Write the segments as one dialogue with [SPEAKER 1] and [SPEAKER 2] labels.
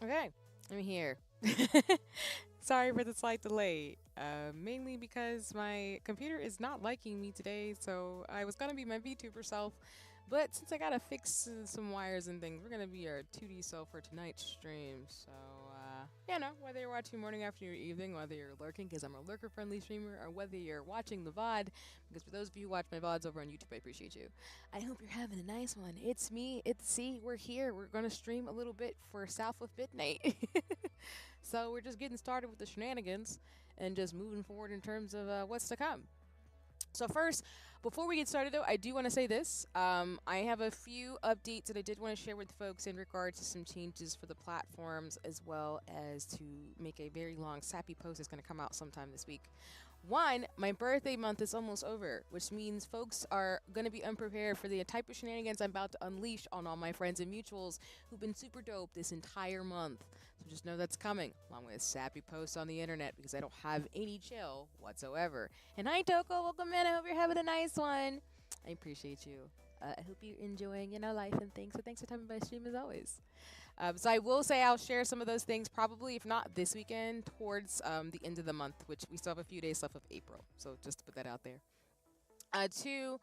[SPEAKER 1] Okay, I'm here. Sorry for the slight delay. Mainly because my computer is not liking me today, so I was gonna be my VTuber self, but since I gotta fix some wires and things, we're gonna be our 2D self for tonight's stream. So, whether you're watching morning, afternoon, or evening, whether you're lurking because I'm a lurker-friendly streamer, or whether you're watching the VOD, because for those of you who watch my VODs over on YouTube, I appreciate you. I hope you're having a nice one. It's me, it's C, we're here. We're gonna stream a little bit for South of Midnight. So we're just getting started with the shenanigans and just moving forward in terms of what's to come. So first, before we get started though, I do want to say this. I have a few updates that I did want to share with folks in regards to some changes for the platforms, as well as to make a very long sappy post that's going to come out sometime this week. One, my birthday month is almost over, which means folks are going to be unprepared for the type of shenanigans I'm about to unleash on all my friends and mutuals who've been super dope this entire month. So just know that's coming, along with sappy posts on the internet, because I don't have any chill whatsoever. And hi, Toko. Welcome in. I hope you're having a nice one. I appreciate you. I hope you're enjoying, life and things. So thanks for coming by stream as always. So I will say I'll share some of those things probably, if not this weekend, towards the end of the month, which we still have a few days left of April. So just to put that out there. Two,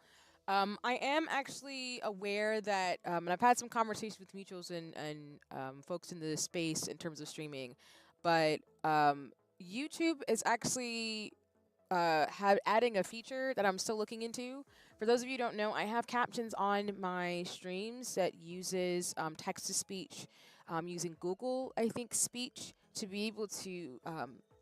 [SPEAKER 1] I am actually aware that, and I've had some conversations with mutuals and folks in the space in terms of streaming, but YouTube is actually adding a feature that I'm still looking into. For those of you who don't know, I have captions on my streams that uses text to speech using Google, I think, speech to be able to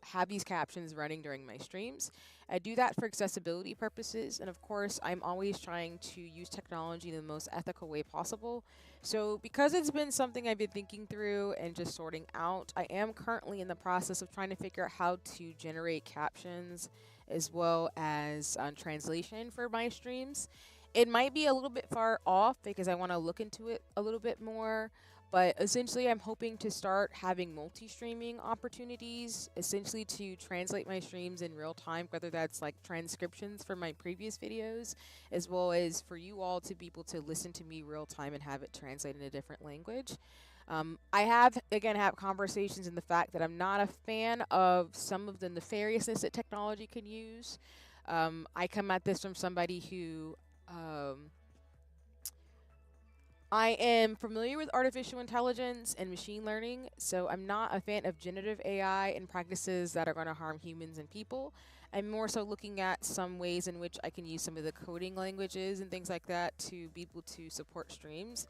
[SPEAKER 1] have these captions running during my streams. I do that for accessibility purposes, and of course, I'm always trying to use technology in the most ethical way possible. So because it's been something I've been thinking through and just sorting out, I am currently in the process of trying to figure out how to generate captions as well as translation for my streams. It might be a little bit far off because I want to look into it a little bit more, but essentially I'm hoping to start having multi-streaming opportunities, essentially to translate my streams in real time, whether that's like transcriptions from my previous videos, as well as for you all to be able to listen to me real time and have it translate in a different language. I have, again, had conversations in the fact that I'm not a fan of some of the nefariousness that technology can use. I come at this from somebody who I am familiar with artificial intelligence and machine learning, so I'm not a fan of generative AI and practices that are going to harm humans and people. I'm more so looking at some ways in which I can use some of the coding languages and things like that to be able to support streams.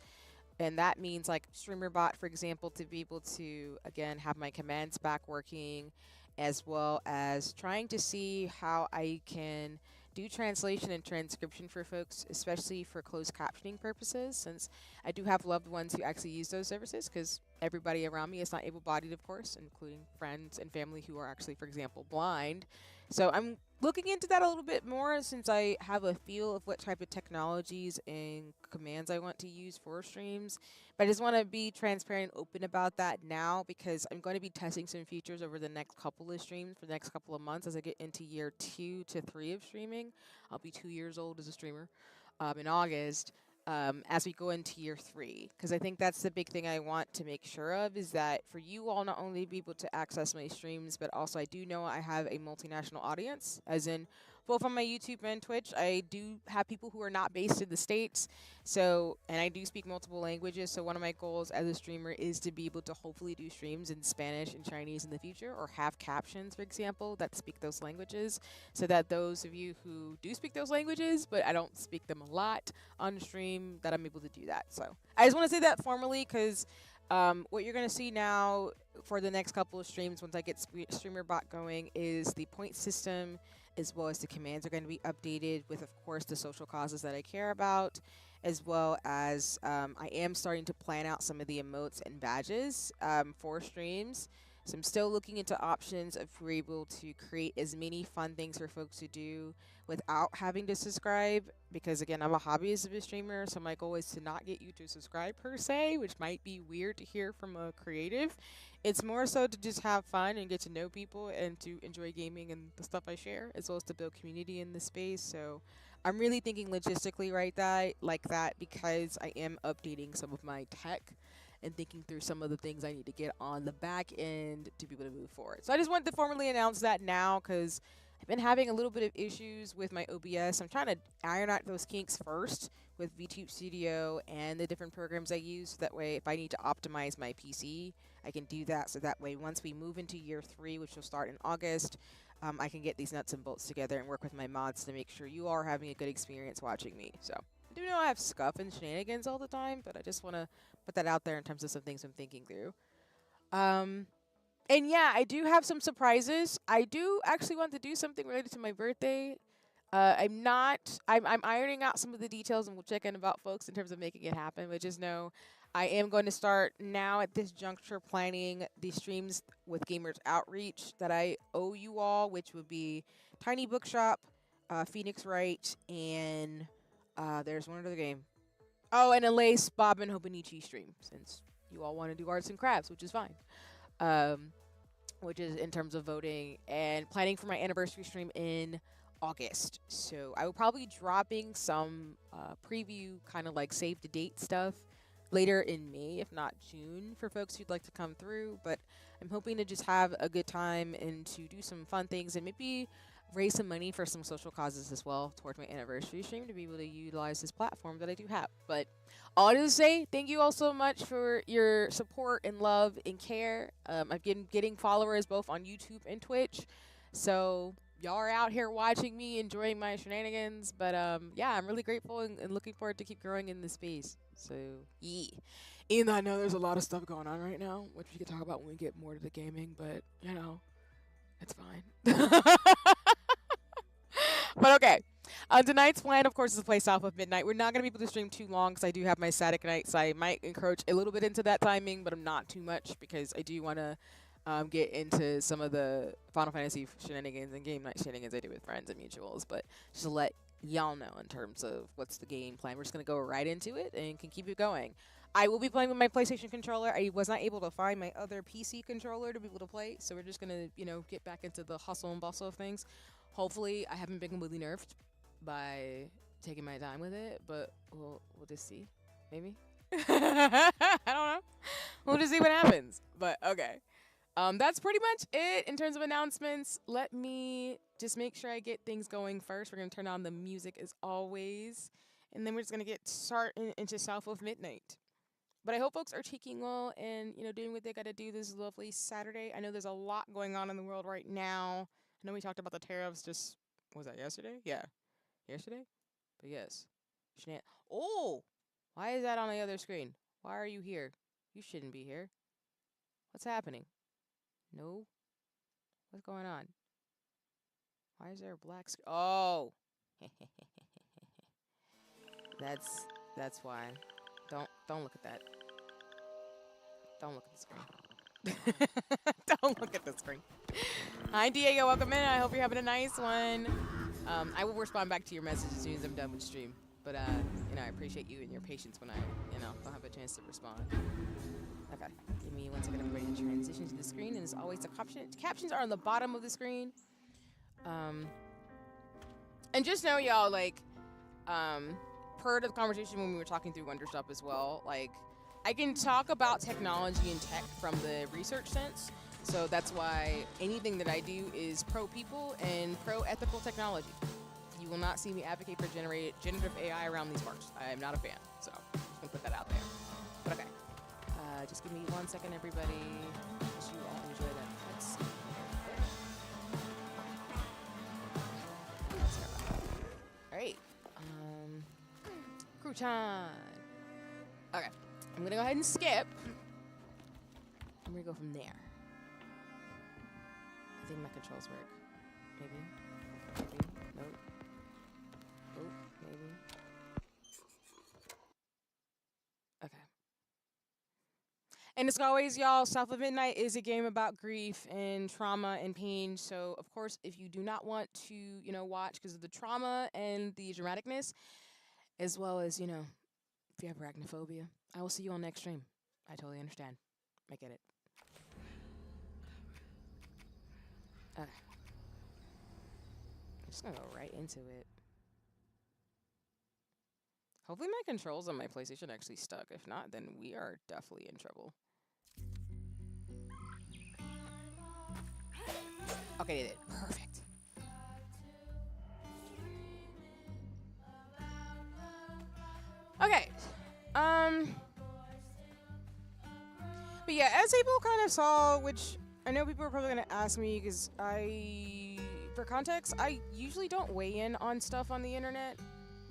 [SPEAKER 1] And that means like StreamerBot, for example, to be able to, again, have my commands back working, as well as trying to see how I can do translation and transcription for folks, especially for closed captioning purposes, since I do have loved ones who actually use those services, because everybody around me is not able-bodied, of course, including friends and family who are actually, for example, blind. So I'm looking into that a little bit more since I have a feel of what type of technologies and commands I want to use for streams. But I just want to be transparent and open about that now, because I'm going to be testing some features over the next couple of streams for the next couple of months as I get into year 2 to 3 of streaming. I'll be 2 years old as a streamer in August. As we go into year 3, because I think that's the big thing I want to make sure of, is that for you all not only be able to access my streams, but also I do know I have a multinational audience, as in both on my YouTube and Twitch. I do have people who are not based in the States, so, and I do speak multiple languages, so one of my goals as a streamer is to be able to hopefully do streams in Spanish and Chinese in the future, or have captions, for example, that speak those languages, so that those of you who do speak those languages, but I don't speak them a lot on stream, that I'm able to do that. So I just want to say that formally, because What you're going to see now for the next couple of streams once I get streamer bot going is the point system as well as the commands are going to be updated with, of course, the social causes that I care about, as well as I am starting to plan out some of the emotes and badges for streams. So I'm still looking into options if we're able to create as many fun things for folks to do without having to subscribe, because again, I'm a hobbyist of a streamer, so my goal is to not get you to subscribe per se, which might be weird to hear from a creative. It's more so to just have fun and get to know people and to enjoy gaming and the stuff I share, as well as to build community in the space. So I'm really thinking logistically like that because I am updating some of my tech and thinking through some of the things I need to get on the back end to be able to move forward. So I just wanted to formally announce that now because I've been having a little bit of issues with my OBS. I'm trying to iron out those kinks first with VTube Studio and the different programs I use. So that way, if I need to optimize my PC, I can do that. So that way, once we move into year 3, which will start in August, I can get these nuts and bolts together and work with my mods to make sure you are having a good experience watching me. So I do know I have scuff and shenanigans all the time, but I just want to put that out there in terms of some things I'm thinking through. And yeah, I do have some surprises. I do actually want to do something related to my birthday. I'm ironing out some of the details, and we'll check in about folks in terms of making it happen. But just know, I am going to start now at this juncture planning the streams with Gamers Outreach that I owe you all, which would be Tiny Bookshop, Phoenix Wright, and there's one other game. Oh, and a Lace, Bob, and Hobonichi stream, since you all want to do arts and crafts, which is fine. Which is in terms of voting and planning for my anniversary stream in August. So I will probably be dropping some preview kind of like save the date stuff later in May, if not June, for folks who'd like to come through. But I'm hoping to just have a good time and to do some fun things and maybe raise some money for some social causes as well towards my anniversary stream to be able to utilize this platform that I do have. But all I do is say thank you all so much for your support and love and care. I've been getting followers both on YouTube and Twitch. So y'all are out here watching me, enjoying my shenanigans. But yeah, I'm really grateful and looking forward to keep growing in this space. So yeah. Even though I know there's a lot of stuff going on right now, which we can talk about when we get more to the gaming, but you know, it's fine. But okay. Tonight's plan, of course, is to play South of Midnight. We're not going to be able to stream too long because I do have my static night, so I might encroach a little bit into that timing, but I'm not too much because I do want to get into some of the Final Fantasy shenanigans and game night shenanigans I do with friends and mutuals. But just to let y'all know in terms of what's the game plan, we're just going to go right into it and can keep it going. I will be playing with my PlayStation controller. I was not able to find my other PC controller to be able to play, so we're just going to, you know, get back into the hustle and bustle of things. Hopefully, I haven't been completely nerfed by taking my time with it, but we'll just see. Maybe. I don't know. We'll just see what happens. But okay. That's pretty much it in terms of announcements. Let me just make sure I get things going first. We're going to turn on the music as always, and then we're just going to get started into South of Midnight. But I hope folks are taking well and, you know, doing what they got to do this lovely Saturday. I know there's a lot going on in the world right now. I know we talked about the tariffs just, was that yesterday? Yeah. Yesterday? But yes. Oh! Why is that on the other screen? Why are you here? You shouldn't be here. What's happening? No? What's going on? Why is there a black screen? Oh! That's why. Don't look at that. Don't look at the screen. Don't look at the screen. Hi, Diego. Welcome in. I hope you're having a nice one. I will respond back to your message as soon as I'm done with the stream. But, you know, I appreciate you and your patience when I, you know, don't have a chance to respond. Okay. Give me 1 second. I'm ready to transition to the screen. And as always, the captions are on the bottom of the screen. And just know, y'all, like, per the conversation when we were talking through Wonderstop as well, like, I can talk about technology and tech from the research sense. So that's why anything that I do is pro-people and pro-ethical technology. You will not see me advocate for generative AI around these parts. I am not a fan. So I'm just going to put that out there. But okay. Just give me 1 second, everybody. As you all enjoy that. Let's see. All right. Crouton. Okay. I'm going to go ahead and skip where do we go from there? I think my controls work. Maybe. Maybe. Nope. Oh, maybe. Okay. And as always, y'all, South of Midnight is a game about grief and trauma and pain. So, of course, if you do not want to, you know, watch because of the trauma and the dramaticness, as well as, you know, if you have arachnophobia, I will see you on next stream. I totally understand. I get it. Okay. I'm just gonna go right into it. Hopefully my controls on my PlayStation actually stuck. If not, then we are definitely in trouble. Okay, they did. Perfect. Okay. But yeah, as people kind of saw, which I know people are probably gonna ask me because for context, I usually don't weigh in on stuff on the internet,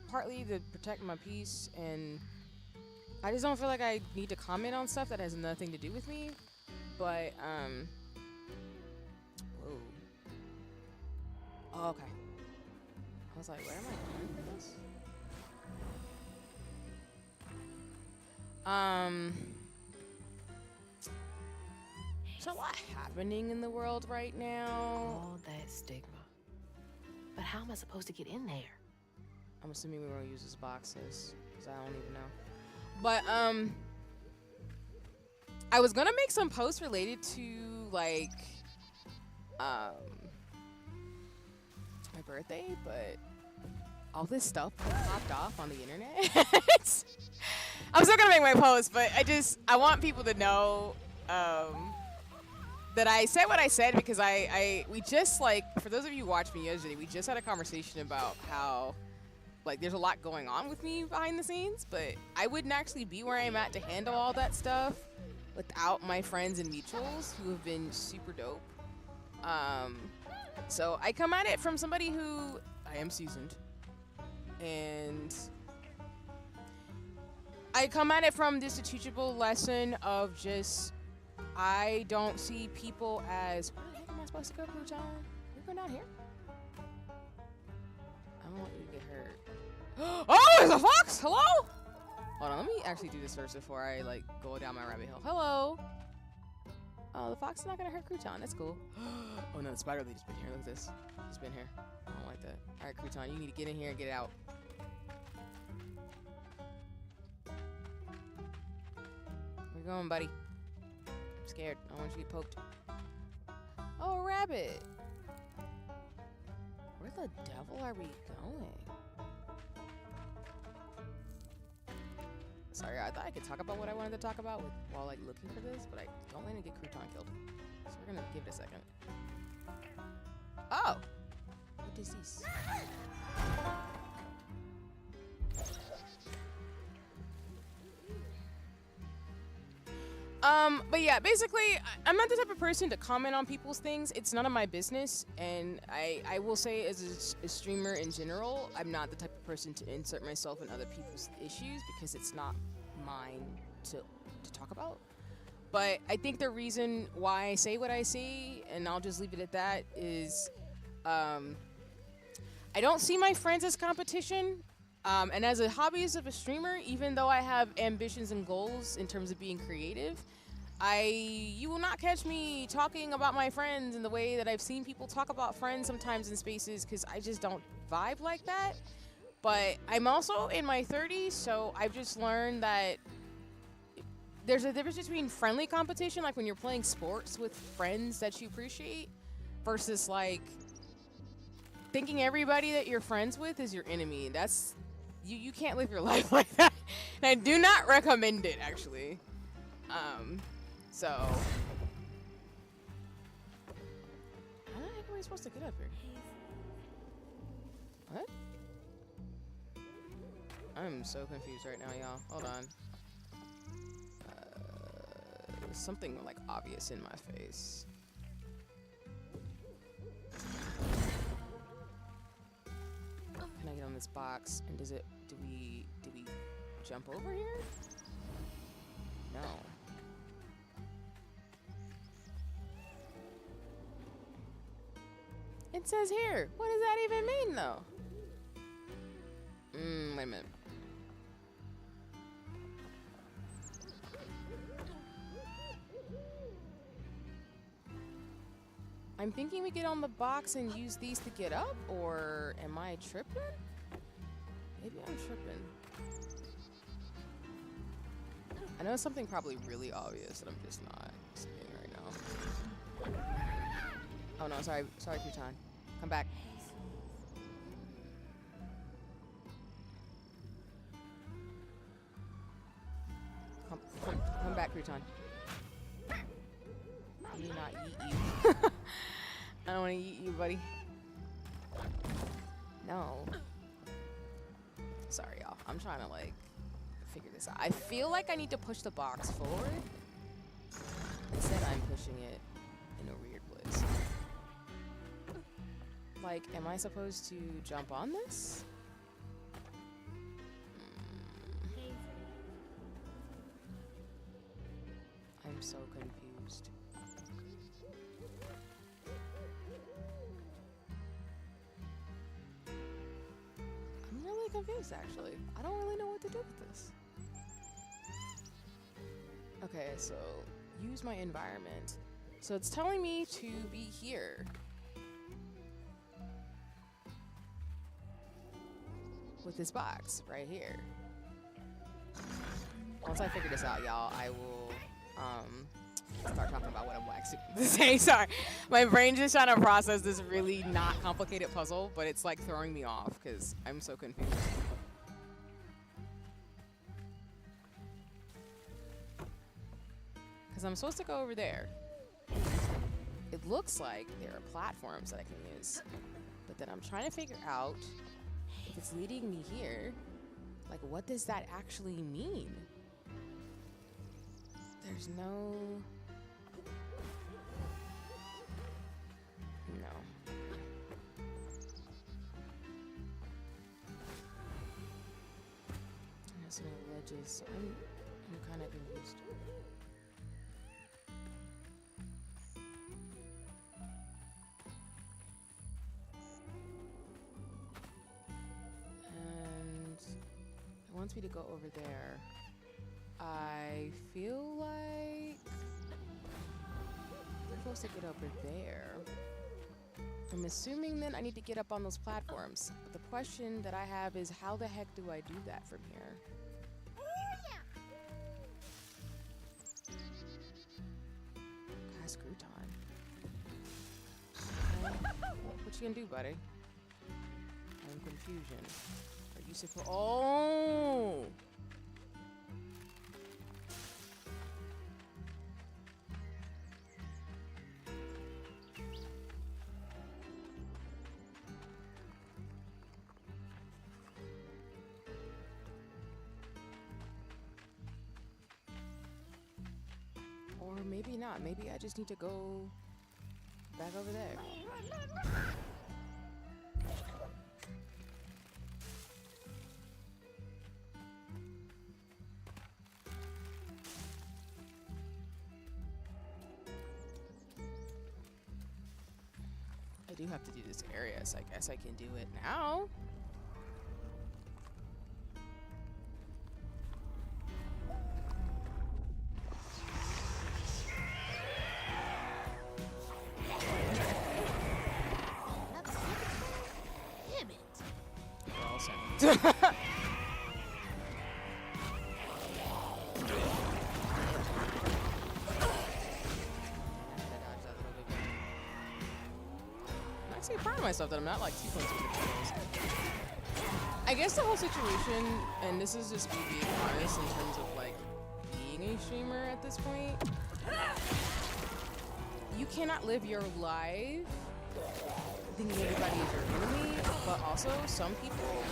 [SPEAKER 1] partly to protect my peace, and I just don't feel like I need to comment on stuff that has nothing to do with me. But whoa. Oh, okay. I was like, where am I going with this? There's a lot happening in the world right now.
[SPEAKER 2] All that stigma. But how am I supposed to get in there?
[SPEAKER 1] I'm assuming we're gonna use as boxes, because I don't even know. But I was gonna make some posts related to like my birthday, but all this stuff popped off on the internet. I'm still gonna make my post, but I want people to know that I said what I said because we just, like, for those of you who watched me yesterday, we just had a conversation about how, like, there's a lot going on with me behind the scenes, but I wouldn't actually be where I'm at to handle all that stuff without my friends and mutuals who have been super dope. So I come at it from somebody who I am seasoned, and I come at it from this teachable lesson of just, I don't see people as, where the heck am I supposed to go, Crouton? You're going down here? I don't want you to get hurt. Oh, there's a fox! Hello? Hold on, let me actually do this first before I, like, go down my rabbit hole. Hello? Oh, the fox is not gonna hurt Crouton. That's cool. Oh no, the spider lead has been here. Look at this. He's been here. I don't like that. Alright, Crouton, you need to get in here and get out. Where you going, buddy? I'm scared. I don't want you to get poked. Oh, a rabbit. Where the devil are we going? Sorry, I thought I could talk about what I wanted to talk about while, like, looking for this, but I don't want to get Crouton killed. So we're gonna give it a second. Oh! What is this? But yeah, basically, I'm not the type of person to comment on people's things. It's none of my business, and I will say, as a streamer in general, I'm not the type of person to insert myself in other people's issues because it's not mine to talk about. But I think the reason why I say what I say, and I'll just leave it at that, is I don't see my friends as competition. And as a hobbyist of a streamer, even though I have ambitions and goals in terms of being creative, you will not catch me talking about my friends in the way that I've seen people talk about friends sometimes in spaces, because I just don't vibe like that. But I'm also in my 30s, so I've just learned that there's a difference between friendly competition, like when you're playing sports with friends that you appreciate, versus like thinking everybody that you're friends with is your enemy. That's you can't live your life like that. And I do not recommend it, actually. So how the heck am I supposed to get up here? What? I'm so confused right now, y'all. Hold on. There's something like obvious in my face. Can I get on this box? And do we jump over here? No. It says here. What does that even mean, though? Wait a minute. I'm thinking we get on the box and use these to get up, or am I tripping? Maybe I'm tripping. I know something probably really obvious that I'm just not seeing right now. Oh no, sorry, Crouton. Come back. Come back, Crouton. Let me not eat you. I don't want to eat you, buddy. No. Sorry, y'all. I'm trying to, like, figure this out. I feel like I need to push the box forward. Instead, I'm pushing it in a weird place. Like, am I supposed to jump on this? I'm so confused. I'm really confused, actually. I don't really know what to do with this. Okay, so use my environment. So it's telling me to be here. With this box right here. Once I figure this out, y'all, I will start talking about what I'm waxing to say. Sorry. My brain's just trying to process this really not complicated puzzle, but it's like throwing me off because I'm so confused. Because I'm supposed to go over there. It looks like there are platforms that I can use. But then I'm trying to figure out if it's leading me here. Like, what does that actually mean? There's no... No. There's no ledges, so I'm kind of confused. And it wants me to go over there. I feel like we're supposed to get over there. I'm assuming then I need to get up on those platforms. But the question that I have is, how the heck do I do that from here? Guys, Crouton. What you gonna do, buddy? I'm confusion. Are you supposed? Oh! Or maybe not. Maybe I just need to go back over there. I do have to do this area, so I guess I can do it now. I'm actually proud of myself that I'm not like 2 points with the controls. I guess the whole situation, and this is just me being honest in terms of like being a streamer at this point, you cannot live your life thinking everybody is your enemy, but also some people,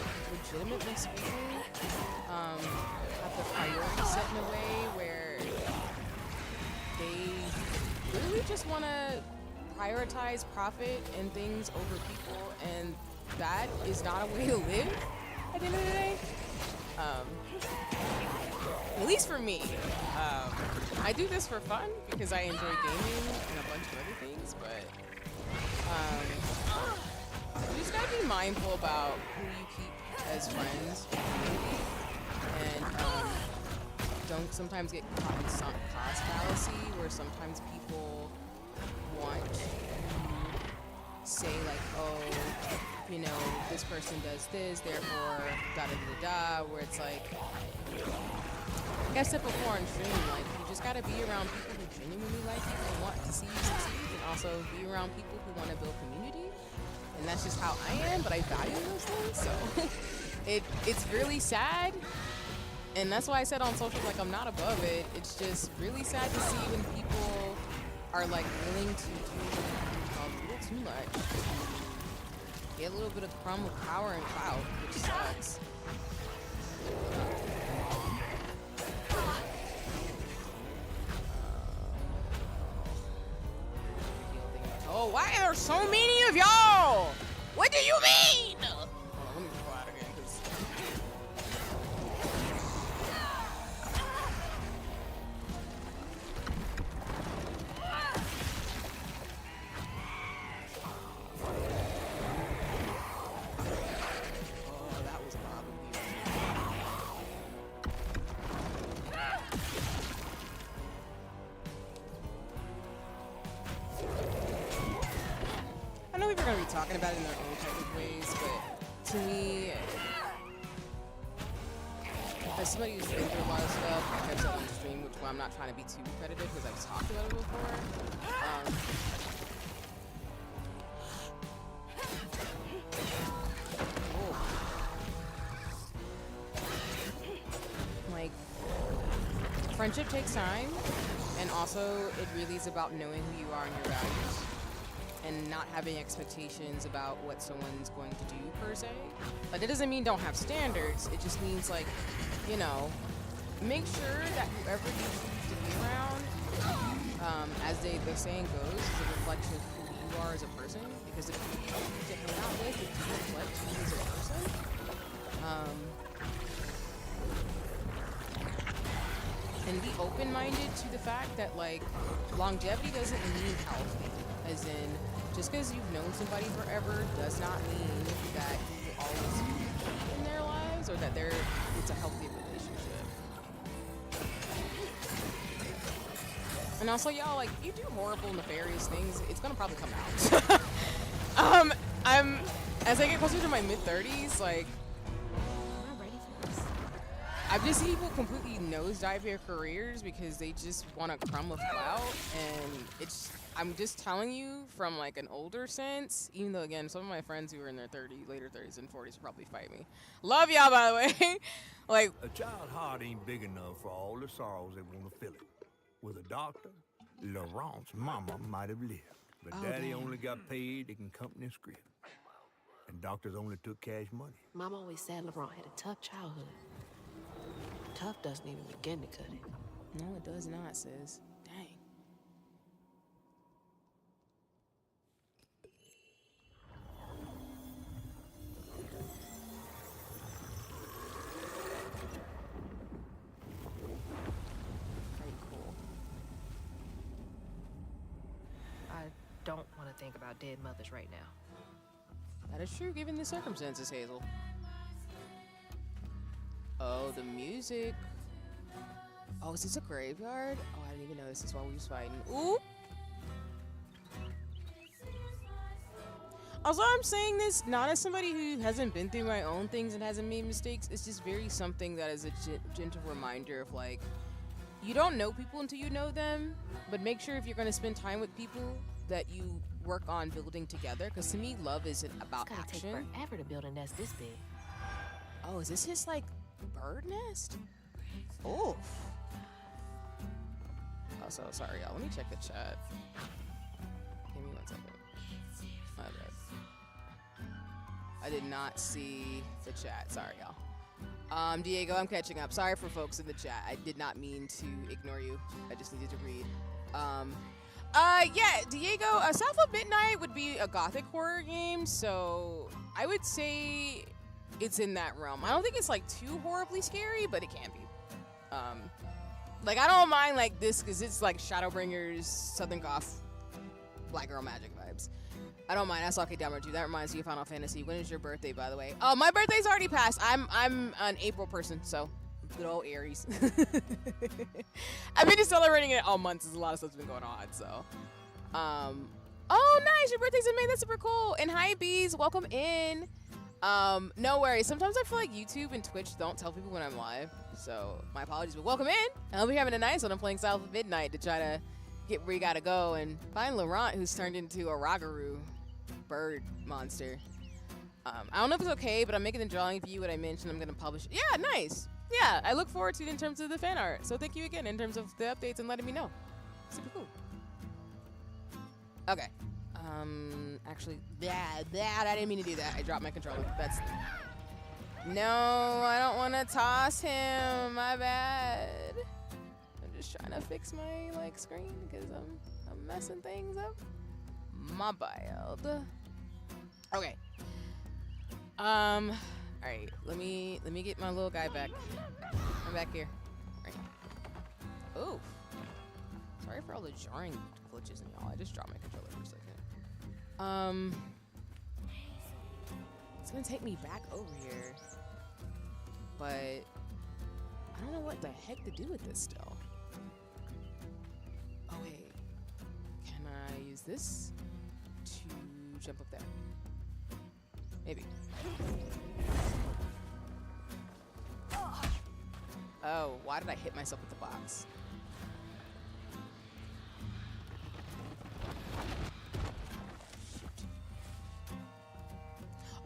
[SPEAKER 1] legitimately speaking, have the priorities set in a way where they really just want to prioritize profit and things over people, and that is not a way to live at the end of the day. At least for me. I do this for fun because I enjoy gaming and a bunch of other things, but You just gotta be mindful about who you keep as friends and don't sometimes get caught in some class fallacy where sometimes people want to say like, oh, you know, this person does this, therefore da da da da, where it's like, like I said before on stream, like you just gotta be around people who genuinely like you and want to see you succeed, and also be around people who want to build community. And that's just how I am, but I value those things, so it's really sad. And that's why I said on social, like, I'm not above it. It's just really sad to see when people are, like, willing to do a little too much. Get a little bit of crumb of power and clout, which sucks. Oh, why are there so many of y'all? What do you mean? Hold on, let me go out again, because... Oh, that was probably... I know people are going to be talking about it in their own type of ways, but to me, as somebody who's been through a lot of stuff, like I've said on the stream, which I'm not trying to be too repetitive because I've talked about it before, like, friendship takes time, and also it really is about knowing who you are and your values. And not having expectations about what someone's going to do per se. Like, it doesn't mean don't have standards. It just means, like, you know, make sure that whoever you choose to be around, as the saying goes, is a reflection of who you are as a person. Because if you choose to hang out with, if you reflect who you as a person, and be open-minded to the fact that, like, longevity doesn't mean healthy. As in, just because you've known somebody forever does not mean that you will always be in their lives or that it's a healthy relationship. And also, y'all, like, you do horrible, nefarious things, it's gonna probably come out. As I get closer to my mid-30s, like,
[SPEAKER 2] Am I ready for this?
[SPEAKER 1] I've just seen people completely nosedive their careers because they just want a crumb of clout, and I'm just telling you from like an older sense, even though again, some of my friends who are in their later 30s and 40s will probably fight me. Love y'all, by the way. Like,
[SPEAKER 3] a child's heart ain't big enough for all the sorrows that want to fill it. With a doctor, Laurent's mama might have lived, but daddy only got paid to accompany a script. And doctors only took cash money.
[SPEAKER 2] Mom always said Laurent had a tough childhood. Tough doesn't even begin to cut it.
[SPEAKER 1] no, it does not, sis. Dang. Very cool.
[SPEAKER 2] I don't want to think about dead mothers right now.
[SPEAKER 1] That is true, given the circumstances, Hazel. Oh, the music. Oh, is this a graveyard? Oh, I didn't even notice this while we was fighting. Ooh! Also, I'm saying this not as somebody who hasn't been through my own things and hasn't made mistakes. It's just very something that is a gentle reminder of, like, you don't know people until you know them, but make sure if you're going to spend time with people that you work on building together. Because to me, love isn't about
[SPEAKER 2] It's gotta
[SPEAKER 1] action.
[SPEAKER 2] take forever to build a nest this big.
[SPEAKER 1] Oh, is this his, like, bird nest? Oof. Oh, so sorry, y'all. Let me check the chat. Give me 1 second. My bad. I did not see the chat. Sorry, y'all. Diego, I'm catching up. Sorry for folks in the chat. I did not mean to ignore you. I just needed to read. Yeah, Diego, South of Midnight would be a gothic horror game, so I would say it's in that realm. I don't think it's, like, too horribly scary, but it can be. Like, I don't mind, like, this, because it's, like, Shadowbringers, Southern Goth, Black Girl Magic vibes. I don't mind. I saw K-Downward too. That reminds me of Final Fantasy. When is your birthday, by the way? Oh, my birthday's already passed. I'm an April person, so good old Aries. I've been just celebrating it all month. There's a lot of stuff's been going on, so. Oh, nice. Your birthday's in May. That's super cool. And hi, bees. Welcome in. No worries. Sometimes I feel like YouTube and Twitch don't tell people when I'm live, so my apologies. But welcome in. I'll be having a nice one. I'm playing South of Midnight to try to get where you gotta go and find Laurent, who's turned into a Ragaru bird monster. I don't know if it's okay, but I'm making the drawing of you what I mentioned. I'm gonna publish. Yeah, nice. Yeah, I look forward to it in terms of the fan art. So thank you again in terms of the updates and letting me know. Super cool. Okay. Actually, I didn't mean to do that. I dropped my controller. That's. No, I don't want to toss him. My bad. I'm just trying to fix my screen because I'm messing things up. My bad. Okay. All right. Let me get my little guy back. I'm back here. Right. Ooh. Sorry for all the jarring glitches and y'all. I just dropped my controller for a second. It's gonna take me back over here, but I don't know what the heck to do with this still. Oh wait, can I use this to jump up there? Maybe. Oh, why did I hit myself with the box?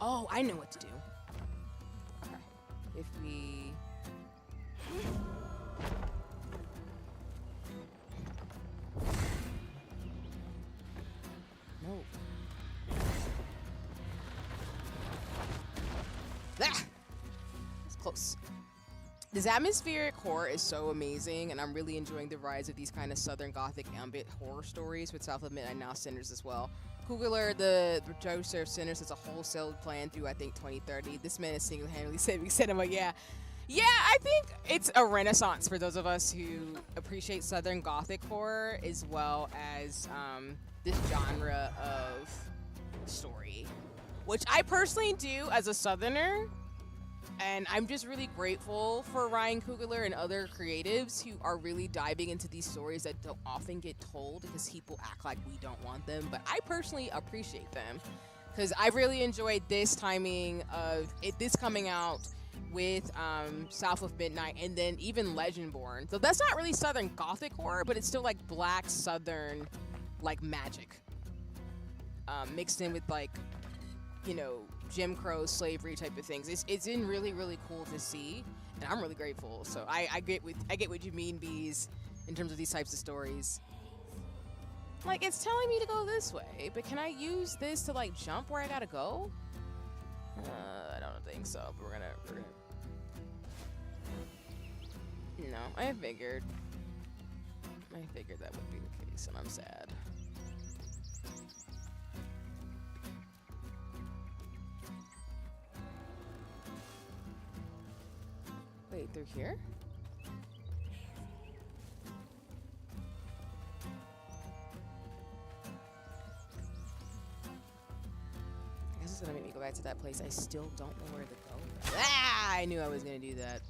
[SPEAKER 1] Oh, I know what to do. Okay. If we... No. Ah! It's close. This atmospheric horror is so amazing, and I'm really enjoying the rise of these kind of Southern Gothic ambient horror stories with South of Midnight now Sinners as well. Kugler, the producer of Sinners, has a wholesale plan through, I think, 2030. This man is single-handedly saving cinema, yeah. Yeah, I think it's a renaissance for those of us who appreciate Southern Gothic horror as well as this genre of story, which I personally do as a Southerner. And I'm just really grateful for Ryan Coogler and other creatives who are really diving into these stories that don't often get told because people act like we don't want them. But I personally appreciate them because I've really enjoyed this timing of this coming out with South of Midnight and then even Legendborn. So that's not really Southern Gothic horror, but it's still like black Southern like magic mixed in with like, you know, Jim Crow slavery type of things. It's been really, really cool to see, and I'm really grateful. So I get what you mean, bees, in terms of these types of stories. Like, it's telling me to go this way, but can I use this to like jump where I gotta go? I don't think so. But we're gonna. No, I figured that would be the case, and I'm sad. Wait, through here? I guess it's gonna make me go back to that place. I still don't know where to go. Ah! I knew I was gonna do that.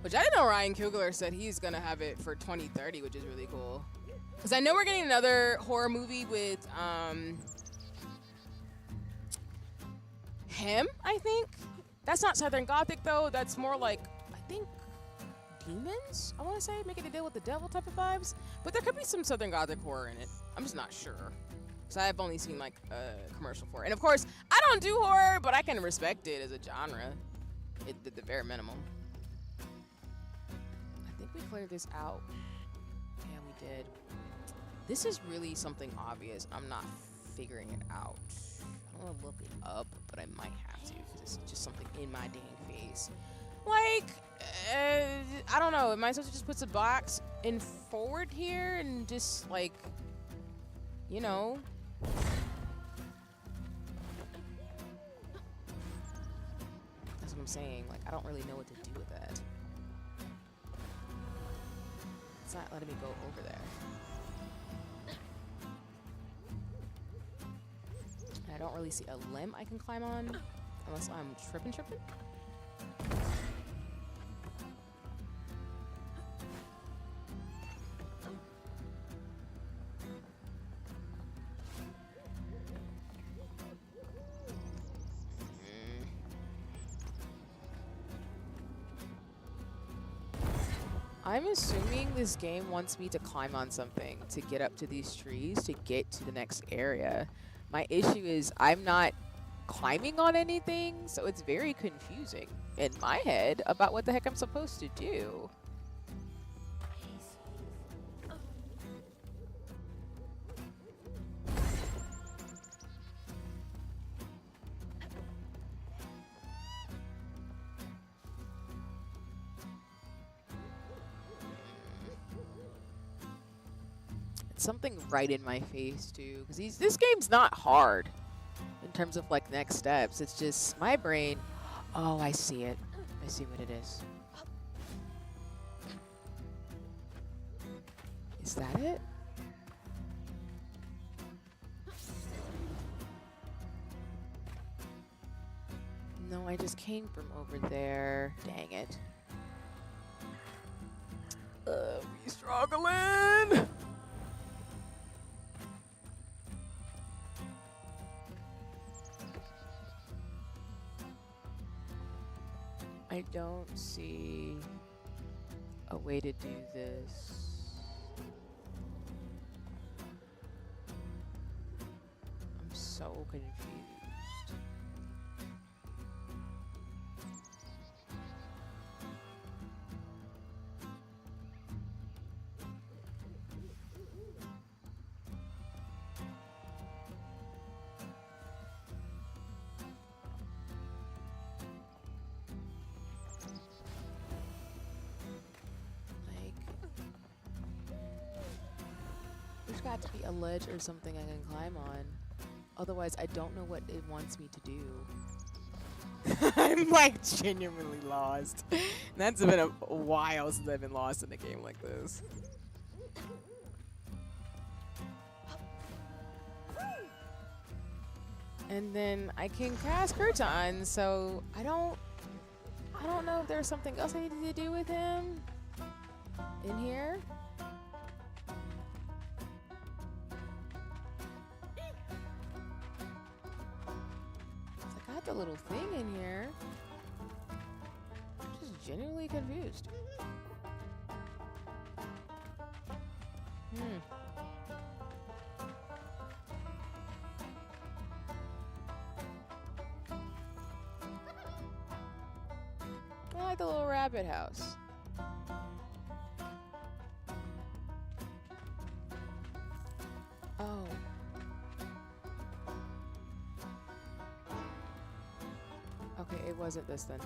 [SPEAKER 1] Which I didn't know Ryan Coogler said he's gonna have it for 2030, which is really cool. Because I know we're getting another horror movie with, him, I think. That's not Southern Gothic though. That's more like, I think, demons, I want to say, making a deal with the devil type of vibes. But there could be some Southern Gothic horror in it. I'm just not sure. Because I've only seen like a commercial for it. And of course, I don't do horror, but I can respect it as a genre. At the bare minimum. I think we cleared this out. Yeah, we did. This is really something obvious. I'm not figuring it out. I want to look it up, but I might have to because it's just something in my dang face. Like, I don't know. Am I supposed to just put a box in forward here and just like, you know? That's what I'm saying. Like, I don't really know what to do with that. It's not letting me go over there. I don't really see a limb I can climb on unless I'm tripping. I'm assuming this game wants me to climb on something to get up to these trees to get to the next area. My issue is I'm not climbing on anything, so it's very confusing in my head about what the heck I'm supposed to do. Something right in my face too, because this game's not hard in terms of like next steps. It's just my brain. Oh, I see it. I see what it is. Is that it? No, I just came from over there. Dang it. We struggling. I don't see a way to do this. I'm so confused. There's got to be a ledge or something I can climb on. Otherwise, I don't know what it wants me to do. I'm like genuinely lost. That's been a while since I've been lost in a game like this. And then I can cast Kurtan, so I don't know if there's something else I needed to do with him in here. I got the little thing in here. I'm just genuinely confused. I like the little rabbit house. Oh. Okay, it wasn't this then.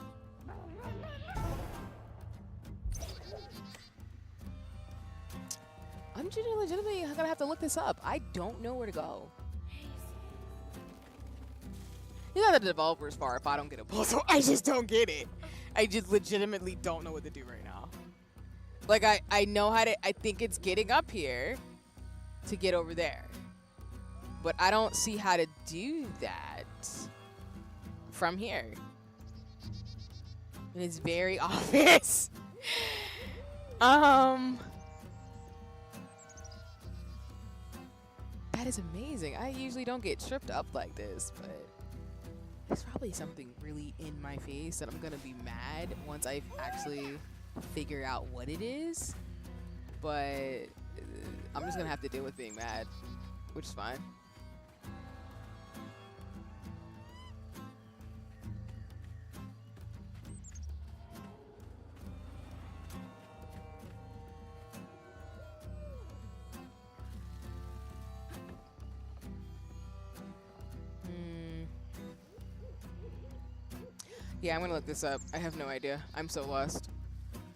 [SPEAKER 1] I'm legitimately gonna have to look this up. I don't know where to go. You know the developer's far if I don't get a puzzle. I just don't get it. I just legitimately don't know what to do right now. Like I know how to, I think it's getting up here to get over there. But I don't see how to do that from here. And it's very obvious. That is amazing. I usually don't get tripped up like this, but there's probably something really in my face that I'm gonna be mad once I actually figure out what it is. But I'm just gonna have to deal with being mad, which is fine. Yeah, I'm gonna look this up. I have no idea. I'm so lost.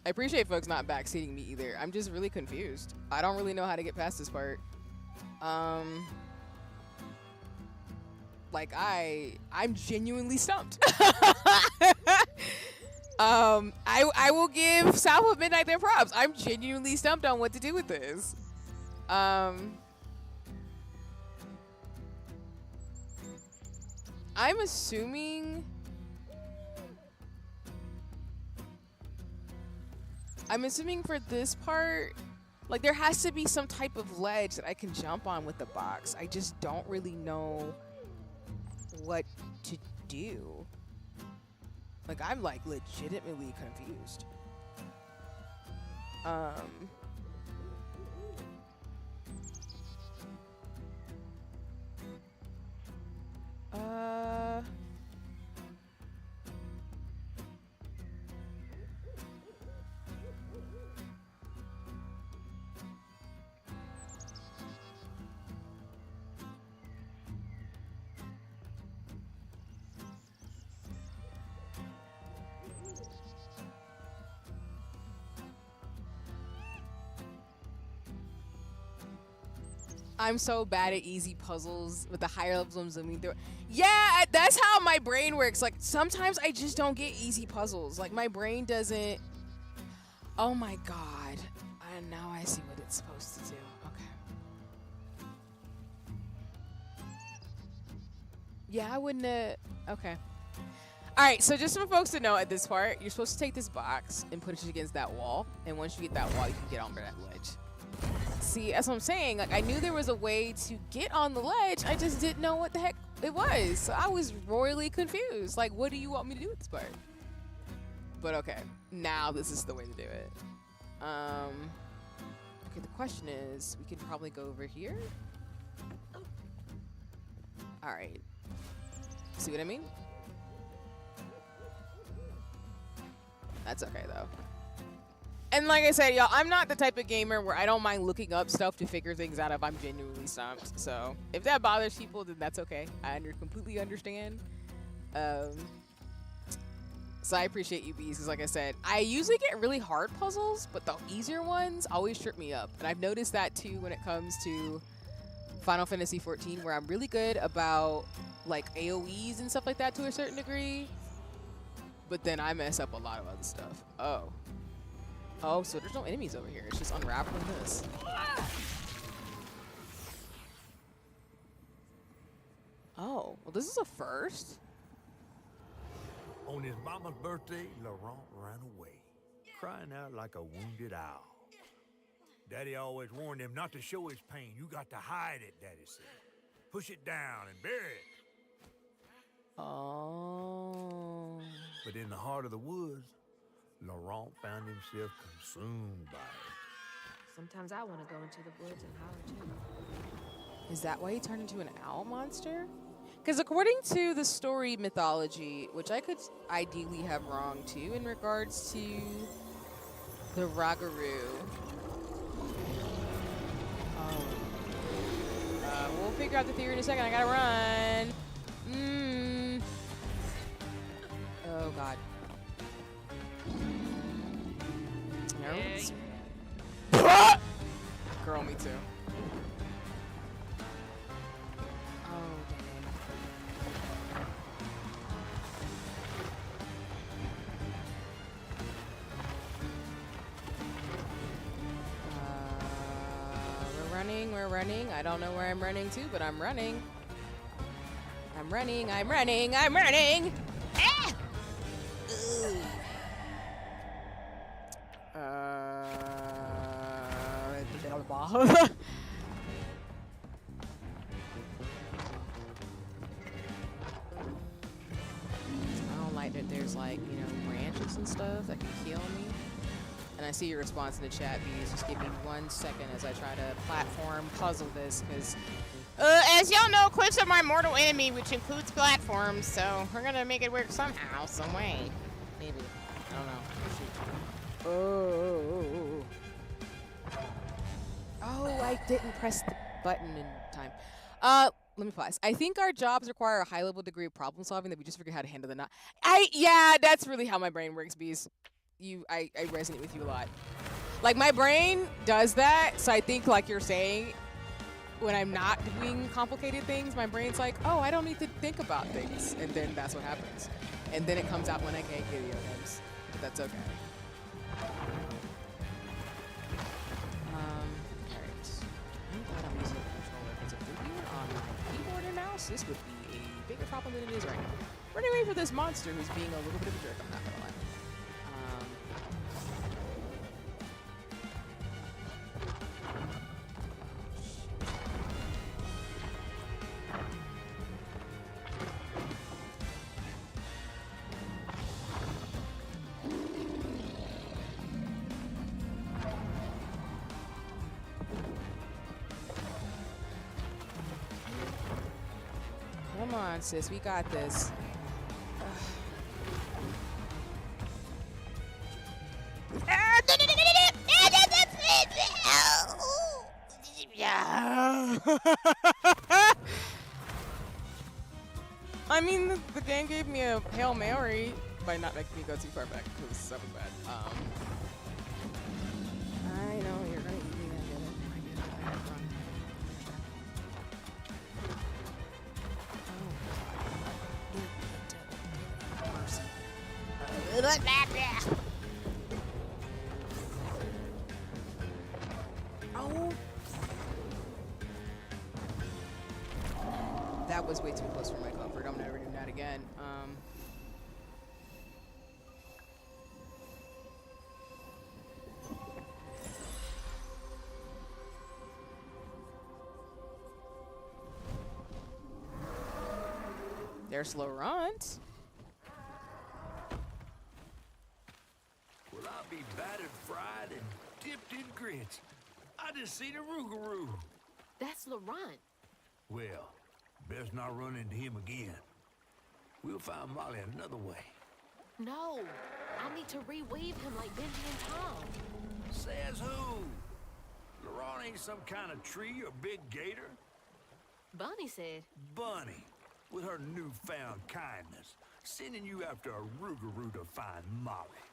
[SPEAKER 1] I appreciate folks not backseating me either. I'm just really confused. I don't really know how to get past this part. Like I'm genuinely stumped. I will give South of Midnight their props. I'm genuinely stumped on what to do with this. I'm assuming for this part, like there has to be some type of ledge that I can jump on with the box. I just don't really know what to do. Like I'm like legitimately confused. I'm so bad at easy puzzles with the higher levels I'm zooming through. Yeah, that's how my brain works. Like sometimes I just don't get easy puzzles. Like my brain doesn't. Oh my god. And now I see what it's supposed to do. Okay. Yeah, I wouldn't have. Okay. All right, so just for folks to know at this part, you're supposed to take this box and put it against that wall. And once you get that wall, you can get onto that ledge. See, that's what I'm saying. Like, I knew there was a way to get on the ledge. I just didn't know what the heck it was. So I was royally confused. Like, what do you want me to do with this part? But okay, now this is the way to do it. Okay, the question is, we could probably go over here. All right. See what I mean? That's okay, though. And like I said, y'all, I'm not the type of gamer where I don't mind looking up stuff to figure things out if I'm genuinely stumped. So if that bothers people, then that's okay. I completely understand. So I appreciate you, Bees, because like I said, I usually get really hard puzzles, but the easier ones always trip me up. And I've noticed that too when it comes to Final Fantasy XIV, where I'm really good about like AoEs and stuff like that to a certain degree. But then I mess up a lot of other stuff. Oh, so there's no enemies over here. It's just unraveling this. Oh, well, this is a first.
[SPEAKER 3] On his mama's birthday, Laurent ran away, crying out like a wounded owl. Daddy always warned him not to show his pain. You got to hide it, Daddy said. Push it down and bury it.
[SPEAKER 1] Oh.
[SPEAKER 3] But in the heart of the woods, Laurent found himself consumed by it.
[SPEAKER 2] Sometimes I want to go into the woods and holler too.
[SPEAKER 1] Is that why he turned into an owl monster? Because according to the story mythology, which I could ideally have wrong too in regards to the Ragaru. We'll figure out the theory in a second. I gotta run. Oh god. Girl, me too. Oh, dang. We're running. I don't know where I'm running to, but I'm running. I'm running. Ah! I don't like that there's like, you know, branches and stuff that can kill me. And I see your response in the chat, Bees. Just give me 1 second as I try to platform puzzle this, because as y'all know, cliffs are my mortal enemy, which includes platforms, so we're gonna make it work somehow, some way. Maybe. I don't know. Oh, I didn't press the button in time. Let me pause. I think our jobs require a high level degree of problem solving that we just figured how to handle the knot. Yeah, that's really how my brain works, Bees. I resonate with you a lot. Like, my brain does that, so I think, like you're saying, when I'm not doing complicated things, my brain's like, oh, I don't need to think about things. And then that's what happens. And then it comes out when I get video games. but that's okay. Alright. I'm glad I'm using the controller, because if we were on my keyboard and mouse, this would be a bigger problem than it is right now. We're gonna wait for this monster who's being a little bit of a jerk, I'm not gonna lie. Come on, sis, we got this. I mean, the game gave me a Hail Mary by not making me go too far back, because that was bad. I know, you're gonna eat me, I get it. I get it, I have to run. Oh! That was way too close for my comfort. I'm never doing that again. There's Laurent.
[SPEAKER 3] Well, I'll be battered, fried, and dipped in grits. I just seen a rougarou.
[SPEAKER 2] That's Laurent.
[SPEAKER 3] Well, best not run into him again. We'll find Molly another way.
[SPEAKER 2] No, I need to reweave him like Benji and Tom.
[SPEAKER 3] Says who? Laurent ain't some kind of tree or big gator.
[SPEAKER 2] Bunny said.
[SPEAKER 3] Bunny, with her newfound kindness, sending you after a rougarou to find Molly.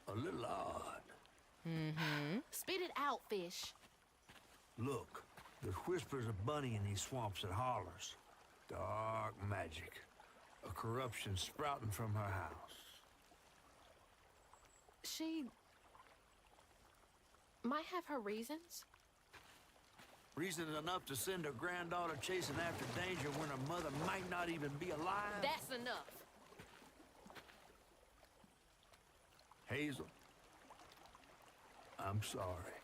[SPEAKER 3] A little odd.
[SPEAKER 1] Mm-hmm.
[SPEAKER 2] Spit it out, fish.
[SPEAKER 3] Look, there's whispers of Bunny in these swamps and hollers. Dark magic. A corruption sprouting from her house.
[SPEAKER 2] She might have her reasons.
[SPEAKER 3] Reason enough to send her granddaughter chasing after danger when her mother might not even be alive?
[SPEAKER 2] That's enough.
[SPEAKER 3] Hazel, I'm sorry.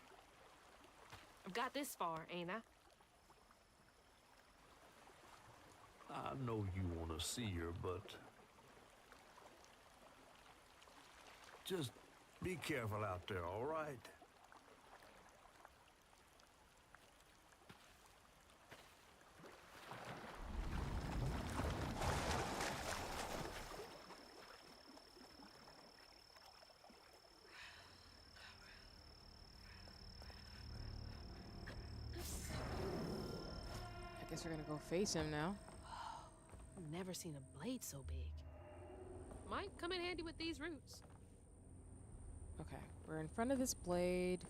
[SPEAKER 2] I've got this far, ain't I?
[SPEAKER 3] I know you want to see her, but just be careful out there, all right?
[SPEAKER 1] I guess we're gonna go face him now.
[SPEAKER 2] I've never seen a blade so big. Might come in handy with these roots.
[SPEAKER 1] Okay, we're in front of this blade.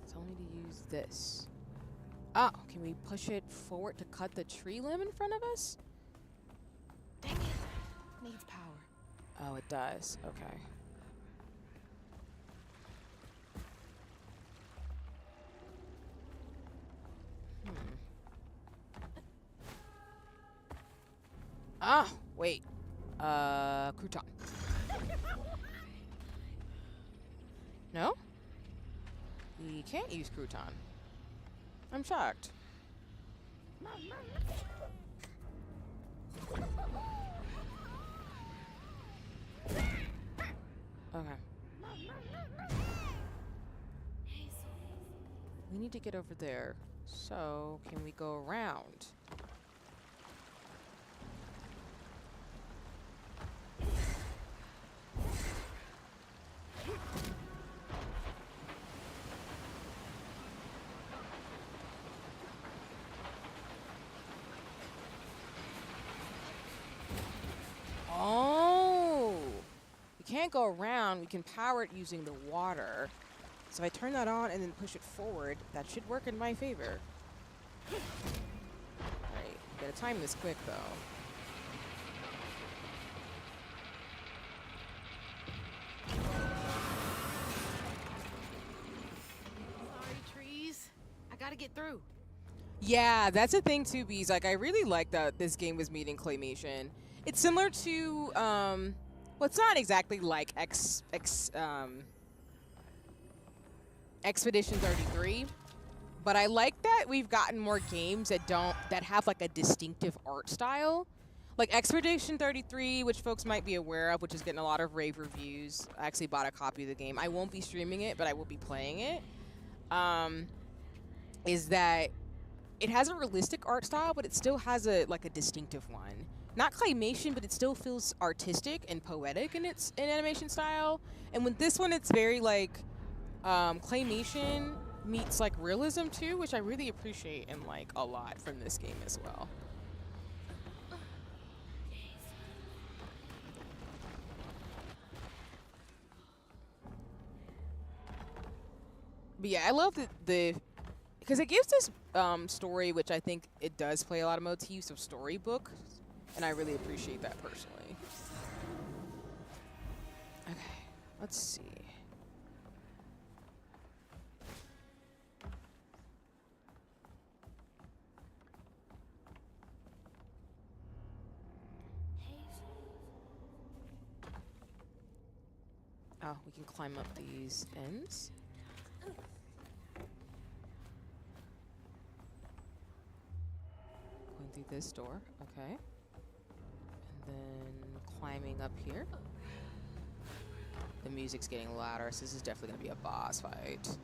[SPEAKER 1] Tell me to use this. Oh, can we push it forward to cut the tree limb in front of us?
[SPEAKER 2] Dang it. Needs power.
[SPEAKER 1] Oh, it does. Okay. Ah, wait. Crouton. No? We can't use crouton. I'm shocked. Okay. We need to get over there. So, can we go around? Oh! We can't go around. We can power it using the water. So if I turn that on and then push it forward, that should work in my favor. Right. Gotta time this quick, though.
[SPEAKER 2] Sorry, trees. I gotta get through.
[SPEAKER 1] Yeah, that's a thing too, Bees. Like, I really like that this game was made in claymation. It's similar to, well, it's not exactly like Expedition 33, but I like that we've gotten more games that have like a distinctive art style. Like Expedition 33, which folks might be aware of, which is getting a lot of rave reviews. I actually bought a copy of the game. I won't be streaming it, but I will be playing it. Is that it has a realistic art style, but it still has a distinctive one. Not claymation, but it still feels artistic and poetic in its animation style. And with this one, it's very like claymation meets like realism too, which I really appreciate and like a lot from this game as well. But yeah, I love the because it gives this story, which I think it does play a lot of motifs of storybook, and I really appreciate that personally. Okay, let's see. Oh, we can climb up these ends. Going through this door, okay. And then climbing up here. The music's getting louder, so this is definitely gonna be a boss fight.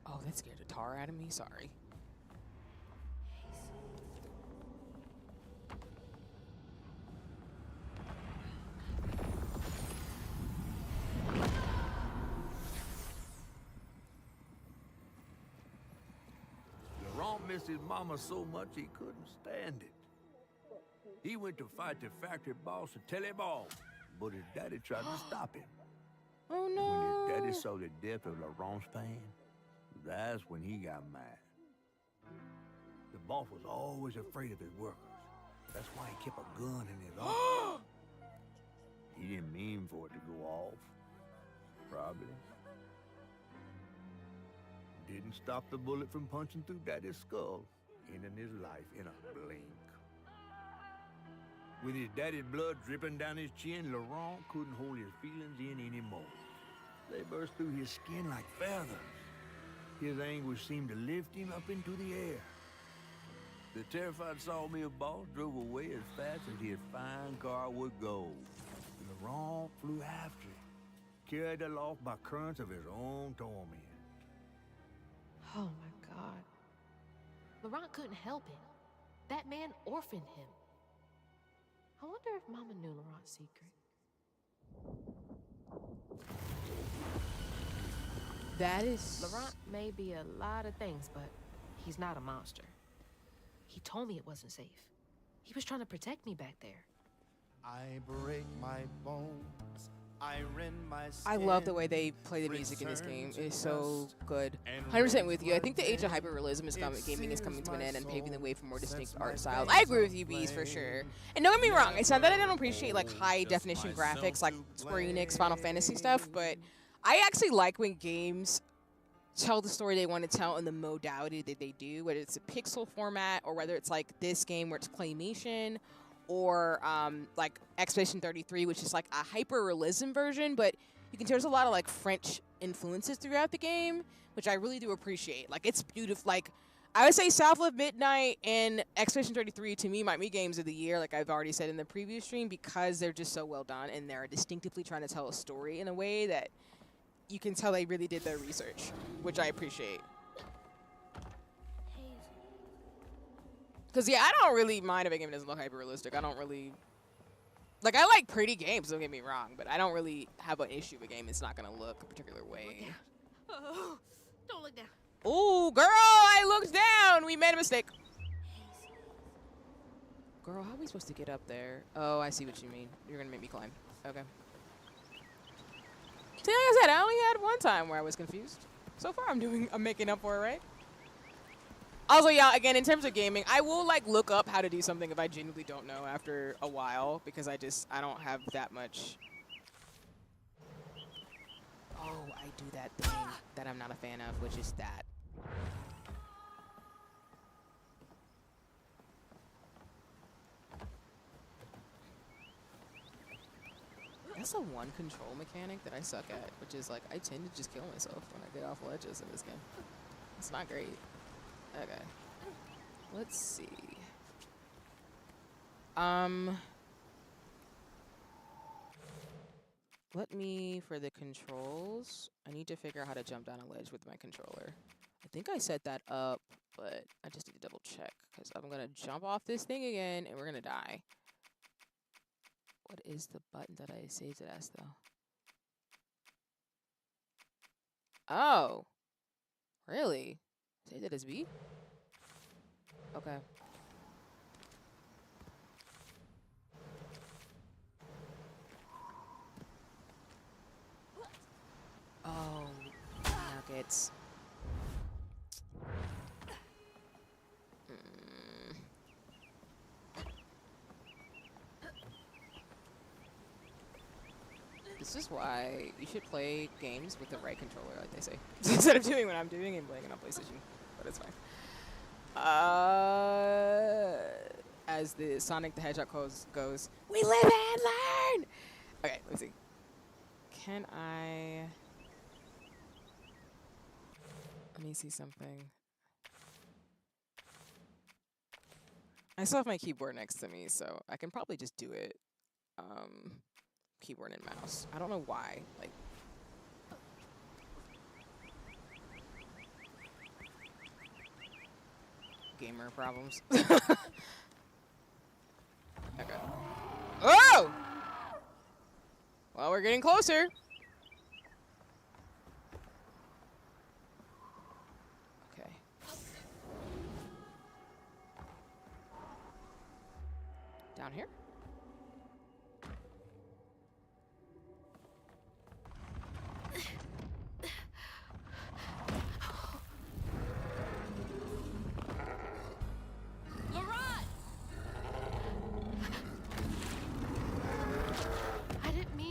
[SPEAKER 1] Oh, that scared the tar out of me, sorry.
[SPEAKER 3] Missed his mama so much he couldn't stand it. He went to fight the factory boss to tell him off, but his daddy tried to stop him.
[SPEAKER 1] Oh no!
[SPEAKER 3] When his daddy saw the death of Laurent's pain, that's when he got mad. The boss was always afraid of his workers. That's why he kept a gun in his office. He didn't mean for it to go off. Probably. Didn't stop the bullet from punching through Daddy's skull, ending his life in a blink. With his daddy's blood dripping down his chin, Laurent couldn't hold his feelings in anymore. They burst through his skin like feathers. His anguish seemed to lift him up into the air. The terrified sawmill boss drove away as fast as his fine car would go. Laurent flew after it, carried aloft by currents of his own torment.
[SPEAKER 2] Oh my God. Laurent couldn't help it. That man orphaned him. I wonder if Mama knew Laurent's secret.
[SPEAKER 1] That is...
[SPEAKER 2] Laurent may be a lot of things, but he's not a monster. He told me it wasn't safe. He was trying to protect me back there.
[SPEAKER 4] I break my bones. I rend my skin.
[SPEAKER 1] I love the way they play the music in this game. It is so good. 100% with you. I think the age of hyperrealism gaming is coming to an end and paving the way for more distinct art styles. I agree with you, Bees, for sure. And don't get me wrong, it's not that I don't appreciate like high definition graphics like Square Enix, Final Fantasy stuff, but I actually like when games tell the story they want to tell in the modality that they do, whether it's a pixel format or whether it's like this game where it's claymation, or like Expedition 33, which is like a hyper-realism version, but you can tell there's a lot of like French influences throughout the game, which I really do appreciate. Like, it's beautiful. Like, I would say South of Midnight and Expedition 33 to me might be games of the year, like I've already said in the previous stream, because they're just so well done and they're distinctively trying to tell a story in a way that you can tell they really did their research, which I appreciate. Because, yeah, I don't really mind if a game doesn't look hyper-realistic. I don't really... Like, I like pretty games, don't get me wrong, but I don't really have an issue with a game that's not going to look a particular way.
[SPEAKER 2] Oh, don't look down.
[SPEAKER 1] Ooh, girl, I looked down! We made a mistake. Girl, how are we supposed to get up there? Oh, I see what you mean. You're going to make me climb. Okay. See, like I said, I only had one time where I was confused. So far, I'm making up for it, right? Also, yeah, again, in terms of gaming, I will like look up how to do something if I genuinely don't know after a while, because I don't have that much. Oh, I do that thing that I'm not a fan of, which is that. That's the one control mechanic that I suck at, which is like I tend to just kill myself when I get off ledges in this game. It's not great. Okay. Let's see. Let me, for the controls, I need to figure out how to jump down a ledge with my controller. I think I set that up, but I just need to double check because I'm gonna jump off this thing again and we're gonna die. What is the button that I saved it as though? Oh, really? Saved it as B? Okay. Oh, nuggets. This is why you should play games with the right controller, like they say. Instead of doing what I'm doing and playing it on PlayStation. But it's fine. As the Sonic the Hedgehog goes, we live and learn! Okay, let's see. Can I... Let me see something. I still have my keyboard next to me, so I can probably just do it. Keyboard and mouse. I don't know why. Like, gamer problems. Okay. Oh! Well, we're getting closer. Okay. Down here?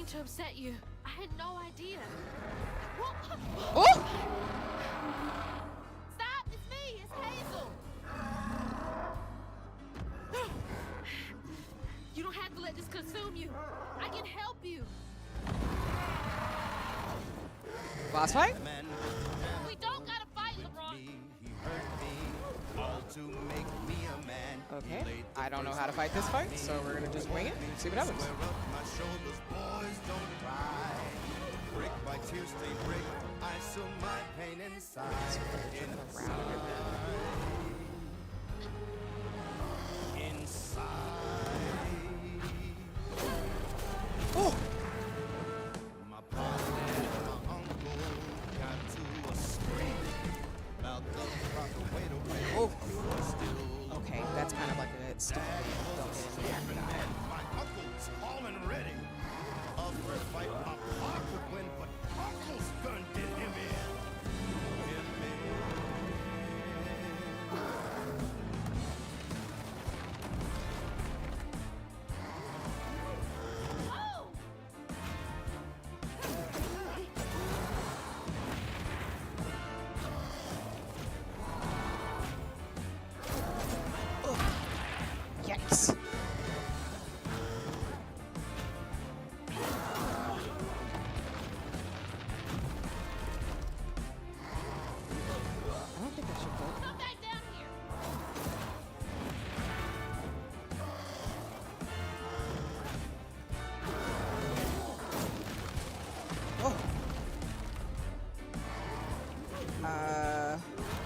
[SPEAKER 2] To upset you. I had no idea.
[SPEAKER 1] Oh!
[SPEAKER 2] Stop! It's me! It's Hazel! You don't have to let this consume you. I can help you.
[SPEAKER 1] Boss fight?
[SPEAKER 2] We don't gotta fight, LeBron.
[SPEAKER 4] He hurt me, all to make me a man.
[SPEAKER 1] Okay. I don't know how to fight this fight, so we're gonna just wing it and see what happens.
[SPEAKER 4] Square up my shoulders, boys, don't cry. Brick by tears, stay brick. I still my pain inside. Inside.
[SPEAKER 1] Oh!
[SPEAKER 4] My papa and my uncle got to a scream about the proper way to win.
[SPEAKER 1] Oh.
[SPEAKER 4] Still
[SPEAKER 1] Okay, that's kind of like a stupid thing. Don't get in there.
[SPEAKER 4] my uncle's all and ready. A fair fight my papa could win, but uncle's gun did him in.
[SPEAKER 1] Yikes. I don't think I should go.
[SPEAKER 2] Come back down here.
[SPEAKER 1] Oh.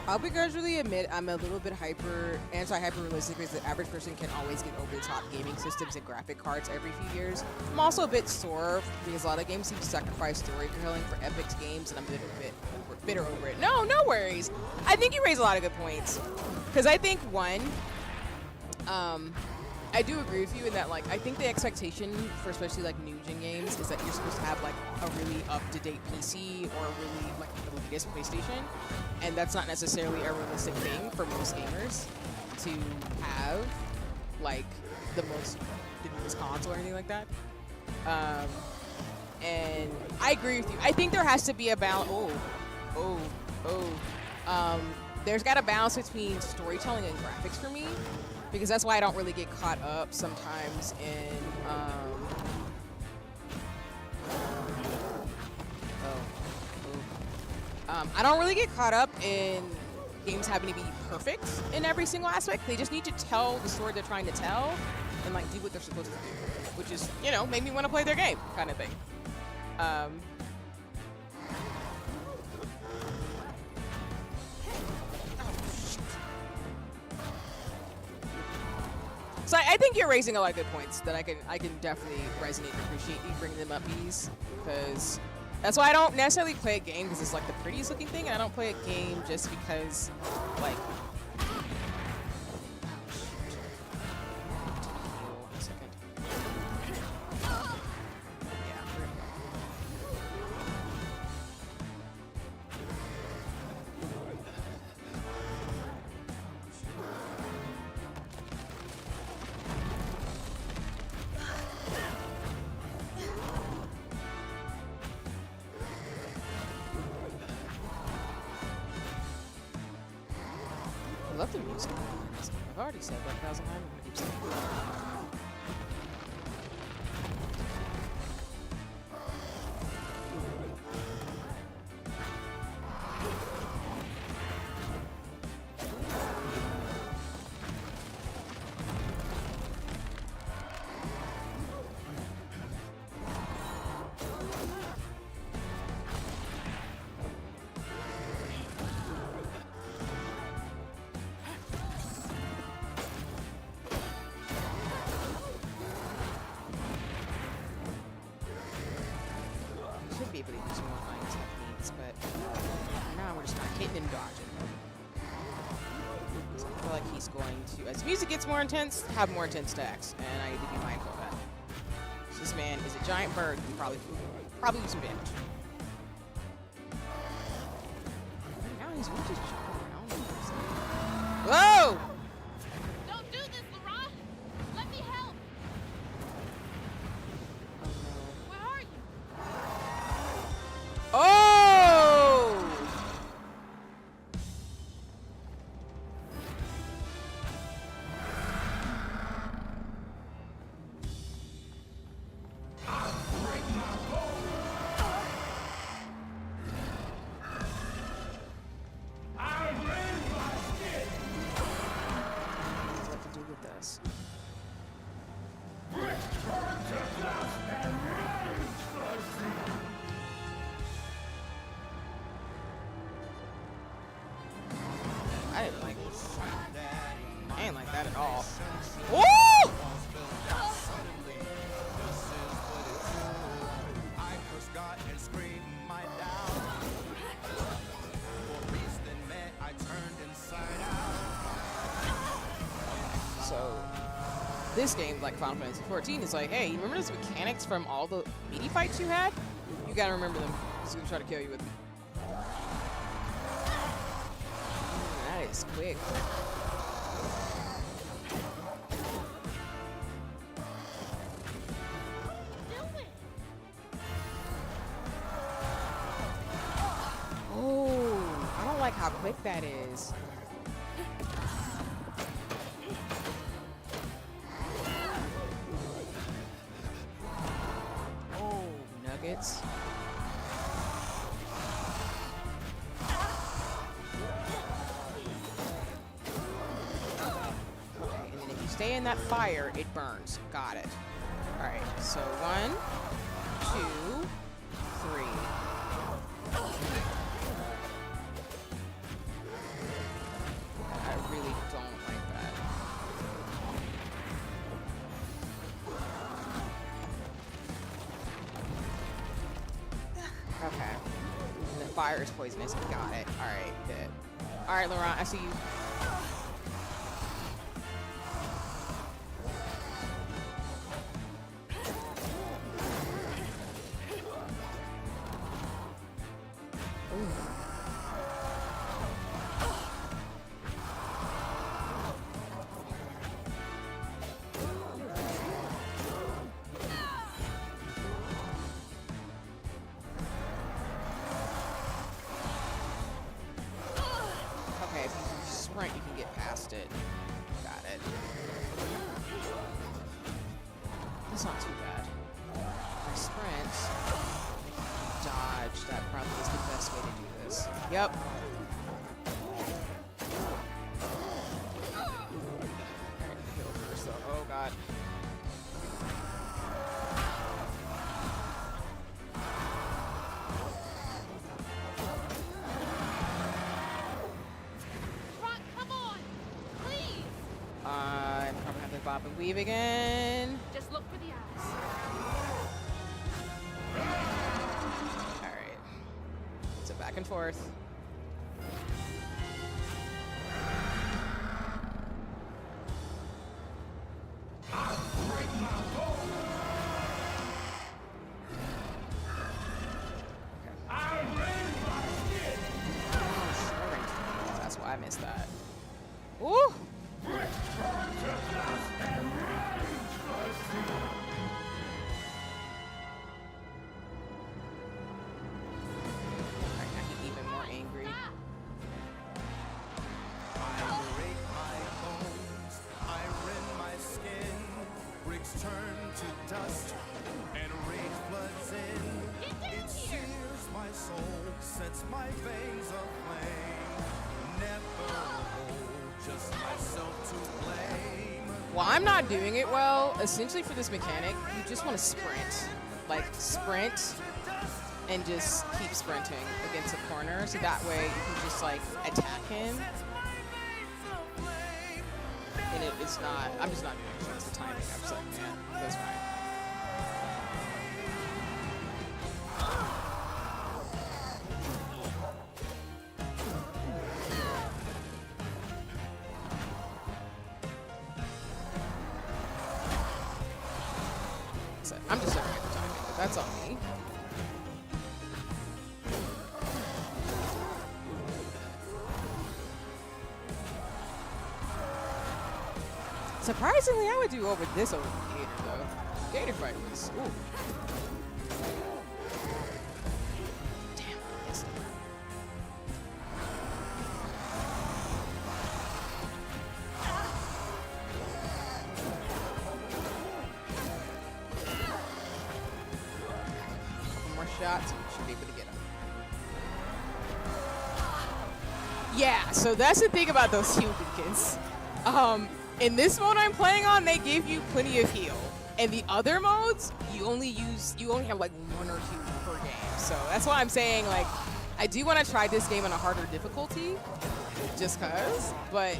[SPEAKER 1] I'll begrudgingly admit I'm a little bit anti-hyper realistic because the average person can always get over the top gaming systems and graphic cards every few years. I'm also a bit sore because a lot of games seem to sacrifice storytelling for epic games, and I'm a little bit bitter over it. No worries. I think you raise a lot of good points because I think one, I do agree with you in that, like, I think the expectation for especially like new gen games is that you're supposed to have like a really up-to-date PC or a really like the latest PlayStation, and that's not necessarily a realistic thing for most gamers to have like the newest console or anything like that. And I agree with you. I think there has to be a balance. There's got a balance between storytelling and graphics for me, because that's why I don't really get caught up sometimes in I don't really get caught up in games having to be perfect in every single aspect. They just need to tell the story they're trying to tell and like do what they're supposed to do, which is, you know, make me want to play their game kind of thing. So I think you're raising a lot of good points that I can definitely resonate and appreciate you bringing them up, Bees, because that's why I don't necessarily play a game because it's like the prettiest looking thing, and I don't play a game just because like. I love the music. I've already said like 1,000 times. I'm gonna keep saying it. Be able to use more flying techniques, but now we're just not hitting and dodging. So I feel like he's going to, as music gets more intense, have more intense attacks, and I need to be mindful of that. This man is a giant bird who can probably do some damage. Right now he's just jumping around. Whoa!
[SPEAKER 2] Don't do this, Laurent! Let me help! Where are you?
[SPEAKER 1] Oh! What to do with this? I didn't like this. I ain't like that at all. Woo!
[SPEAKER 4] I first got and screamed my down. For peace then met, I turned inside out.
[SPEAKER 1] So, this game, like Final Fantasy 14, is like, hey, you remember those mechanics from all the meaty fights you had? You gotta remember them. He's gonna try to kill you with them. That is quick. Oh, I don't like how quick that is. Oh, nuggets. Okay, and then if you stay in that fire, it burns. Got it. All right, so 1, 2, 3. I really don't like that. Okay. And the fire is poisonous. Got it. All right, good. All right, Laurent, I see you. Yep. Oh god.
[SPEAKER 2] Rock, come on! Please!
[SPEAKER 1] I'm probably have to bob and weave again.
[SPEAKER 2] Just look for the eyes.
[SPEAKER 1] Alright. So back and forth. That's why I missed that. Ooh! Alright, now he's even more angry.
[SPEAKER 4] I break my bones, I rend my skin, bricks turn to dust, and rage floods in. It sears my soul, sets my veins aflame. Never hold just myself to blame.
[SPEAKER 1] Well, I'm not doing it well. Essentially for this mechanic, you just want to sprint. Like, sprint and just keep sprinting against a corner, so that way you can just, like, attack him. And it's not, I'm just not doing it against the timing. I'm just like, man, that's fine. I'm just looking at the timing, but that's on me. Surprisingly, I would do over this over the gator, though. Gator fight was, ooh. Damn, I missed it. Shots, we should be able to get him. Yeah, so that's the thing about those heal beacons. In this mode I'm playing on, they give you plenty of heal. In the other modes, you only have like 1 or 2 per game. So that's why I'm saying, like, I do want to try this game on a harder difficulty, just cause. But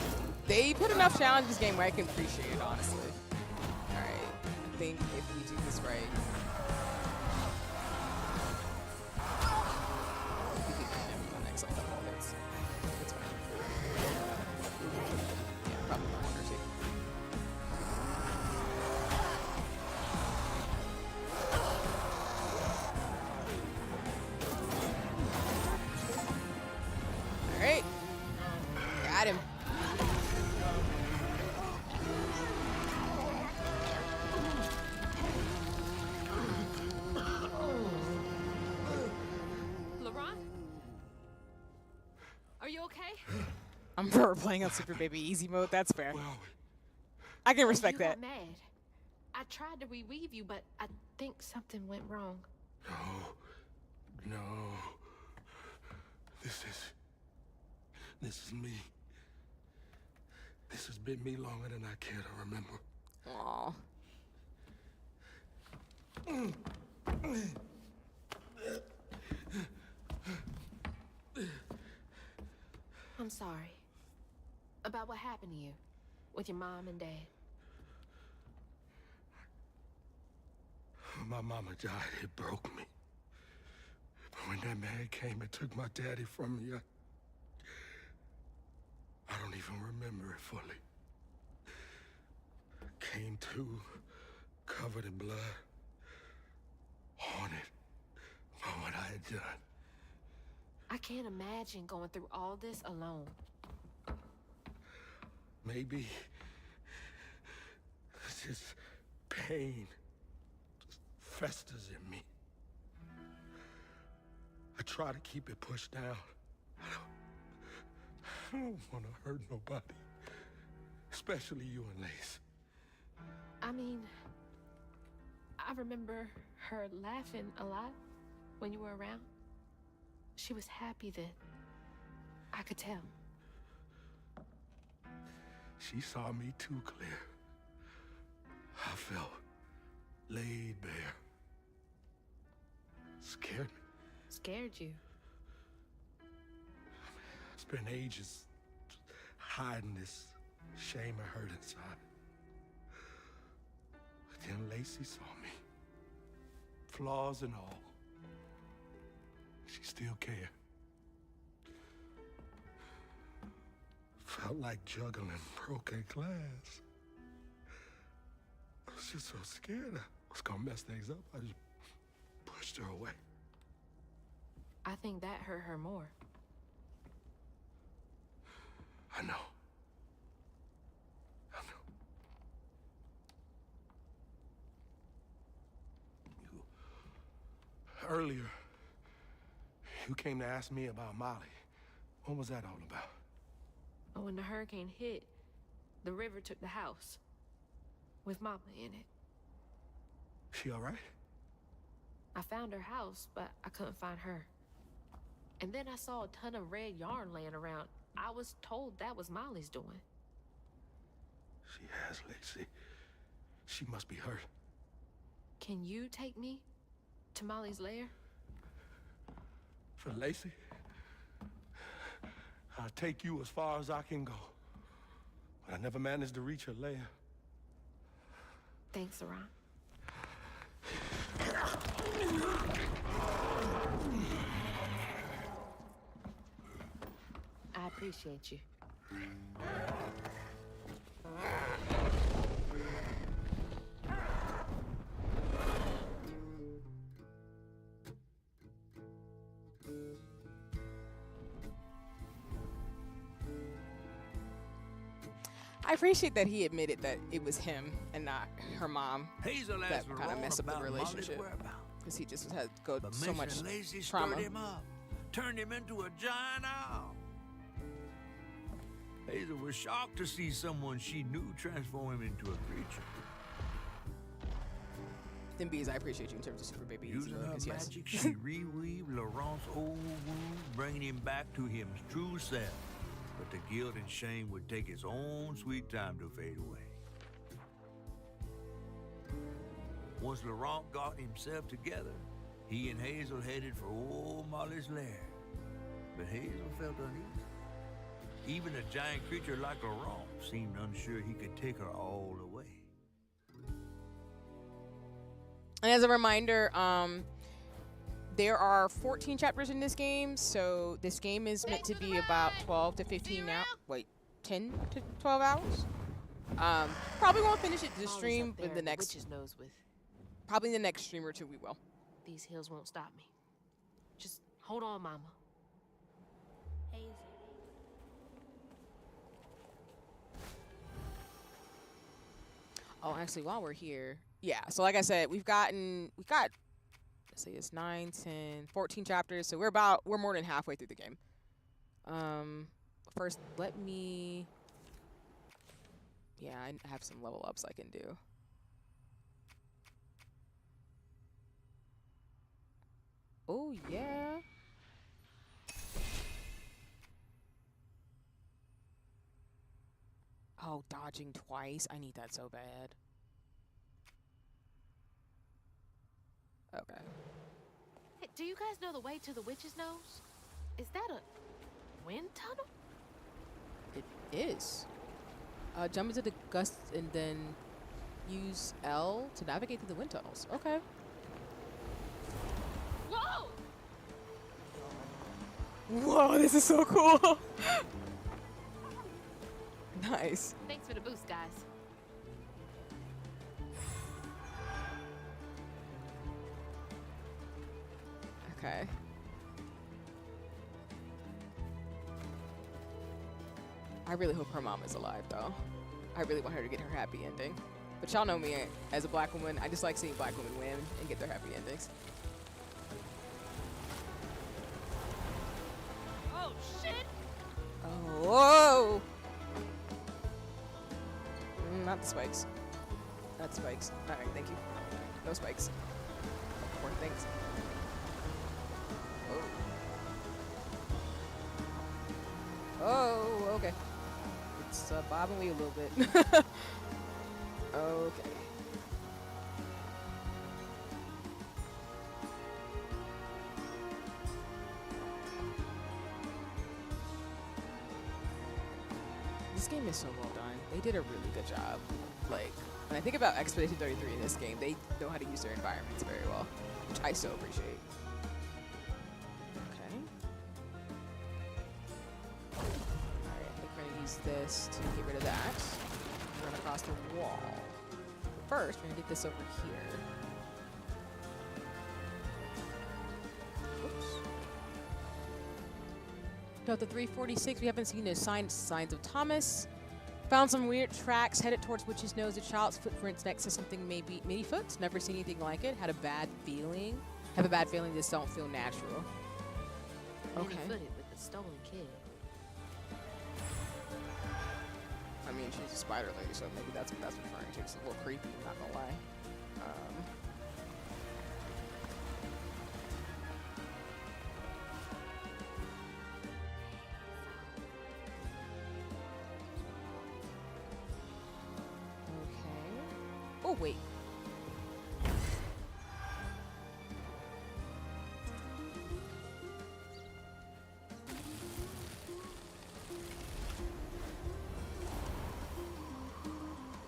[SPEAKER 1] they put enough challenge in this game where I can appreciate it, honestly. All right, I think if we do this right. I'm playing on Super Baby Easy mode. That's fair. I can respect that.
[SPEAKER 2] You got mad. I tried to reweave you, but I think something went wrong.
[SPEAKER 5] No. This is me. This has been me longer than I care to remember.
[SPEAKER 1] Aww.
[SPEAKER 2] I'm sorry. About what happened to you with your mom and dad.
[SPEAKER 5] My mama died. It broke me. But when that man came and took my daddy from me, I don't even remember it fully. Came to, covered in blood, haunted by what I had done.
[SPEAKER 2] I can't imagine going through all this alone.
[SPEAKER 5] Maybe this pain just festers in me. I try to keep it pushed down. I don't want to hurt nobody, especially you and Lace.
[SPEAKER 2] I mean, I remember her laughing a lot when you were around. She was happy that I could tell.
[SPEAKER 5] She saw me too clear. I felt laid bare. Scared me.
[SPEAKER 2] Scared you.
[SPEAKER 5] I spent ages hiding this shame and hurt inside. But then Lacey saw me. Flaws and all. She still cared. Felt like juggling broken glass. I was just so scared I was gonna mess things up. I just pushed her away.
[SPEAKER 2] I think that hurt her more.
[SPEAKER 5] I know. I know. Earlier, you came to ask me about Molly. What was that all about?
[SPEAKER 2] But when the hurricane hit, the river took the house. With Mama in it.
[SPEAKER 5] She all right?
[SPEAKER 2] I found her house, but I couldn't find her. And then I saw a ton of red yarn laying around. I was told that was Molly's doing.
[SPEAKER 5] She has, Lacey. She must be hurt.
[SPEAKER 2] Can you take me to Molly's lair?
[SPEAKER 5] For Lacey? I'll take you as far as I can go. But I never managed to reach her lair.
[SPEAKER 2] Thanks, Laurent. I appreciate you.
[SPEAKER 1] I appreciate that he admitted that it was him and not her mom
[SPEAKER 3] Hazel
[SPEAKER 1] that
[SPEAKER 3] asked
[SPEAKER 1] kind of
[SPEAKER 3] Laurent
[SPEAKER 1] messed up the
[SPEAKER 3] about Molly's
[SPEAKER 1] relationship.
[SPEAKER 3] whereabouts.
[SPEAKER 1] Because he just had to go
[SPEAKER 3] But
[SPEAKER 1] so much
[SPEAKER 3] mentioning Lacey
[SPEAKER 1] trauma.
[SPEAKER 3] stirred him up, turned him into a giant owl. Hazel was shocked to see someone she knew transform him into a creature.
[SPEAKER 1] Then Bees, I appreciate you in terms of Super Baby.
[SPEAKER 3] Using her
[SPEAKER 1] because yes.
[SPEAKER 3] magic, she reweaved Laurent's old wound, bringing him back to his true self. But the guilt and shame would take its own sweet time to fade away. Once Laurent got himself together, he and Hazel headed for old Molly's lair. But Hazel felt uneasy. Even a giant creature like Laurent seemed unsure he could take her all away.
[SPEAKER 1] And as a reminder, there are 14 chapters in this game, so this game is meant to be about 12 to 15 now. Wait, 10 to 12 hours? Probably won't finish it this stream, but the next,
[SPEAKER 2] Witch's nose with.
[SPEAKER 1] probably the next stream or two we will.
[SPEAKER 2] These hills won't stop me. Just hold on, Mama.
[SPEAKER 6] Hazel.
[SPEAKER 1] Oh, actually, while we're here, yeah. So like I said, we got, let's see, it's 9, 10, 14 chapters. So we're more than halfway through the game. First, let me, yeah, I have some level ups I can do. Oh, yeah. Oh, dodging twice. I need that so bad. Okay.
[SPEAKER 2] Hey, do you guys know the way to the Witch's Nose? Is that a wind tunnel?
[SPEAKER 1] It is. Jump into the gusts and then use L to navigate through the wind tunnels. Okay.
[SPEAKER 2] Whoa!
[SPEAKER 1] Whoa, this is so cool. Nice.
[SPEAKER 2] Thanks for the boost, guys.
[SPEAKER 1] Okay. I really hope her mom is alive, though. I really want her to get her happy ending. But y'all know me as a black woman. I just like seeing black women win and get their happy endings.
[SPEAKER 2] Oh, shit!
[SPEAKER 1] Oh, whoa! Not the spikes. Not spikes. Alright, thank you. No spikes. Poor things. Oh. Let's bob and weave a little bit. Okay. This game is so well done. They did a really good job. Like, when I think about Expedition 33 in this game, they know how to use their environments very well, which I so appreciate. Okay. Alright, I think we're gonna use this to get rid of that. Run across the wall. But first, we're gonna get this over here. Oops. Delta 346, we haven't seen the signs of Thomas. Found some weird tracks, headed towards Witch's Nose. The child's footprints next to something maybe mini-foot. Never seen anything like it. Had a bad feeling. Have a bad feeling this don't feel natural. Okay.
[SPEAKER 2] Many-footed with the stolen kid.
[SPEAKER 1] I mean, she's a spider lady, so maybe that's what that's referring to. It's a little creepy, I'm not gonna lie. Oh, wait.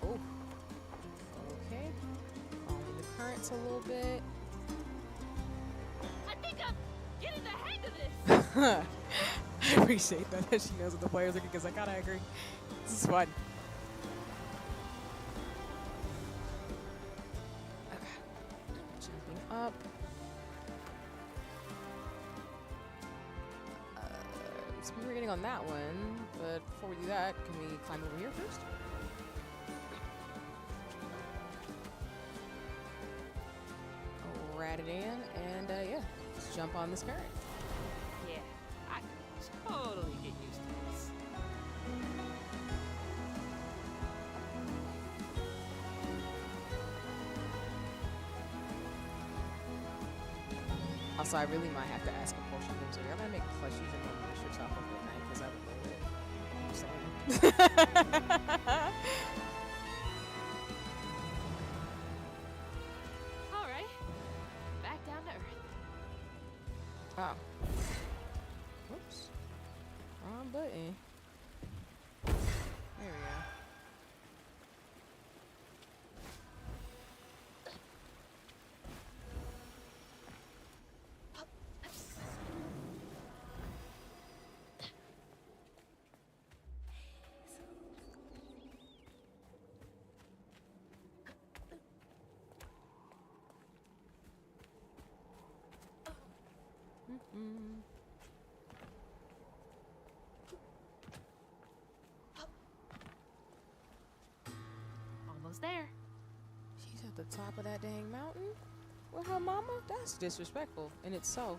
[SPEAKER 1] Oh. Okay. Following the currents a little bit.
[SPEAKER 2] I think I'm getting the hang of this.
[SPEAKER 1] I appreciate that she knows what the players are, because I kinda agree. This is fun. Up. So we were getting on that one, but before we do that, can we climb over here first? Rat it in, and yeah, let's jump on this current.
[SPEAKER 2] Yeah, I can totally get used to this.
[SPEAKER 1] Also, I really might have to ask Compulsion Games, are they gonna make plushies and miniatures off of Fortnite? Because I would love it. I'm saying.
[SPEAKER 2] All right, back down to earth.
[SPEAKER 1] Oh. Whoops. Wrong button. There we go.
[SPEAKER 2] Almost there.
[SPEAKER 1] She's at the top of that dang mountain? With her mama? That's disrespectful in itself.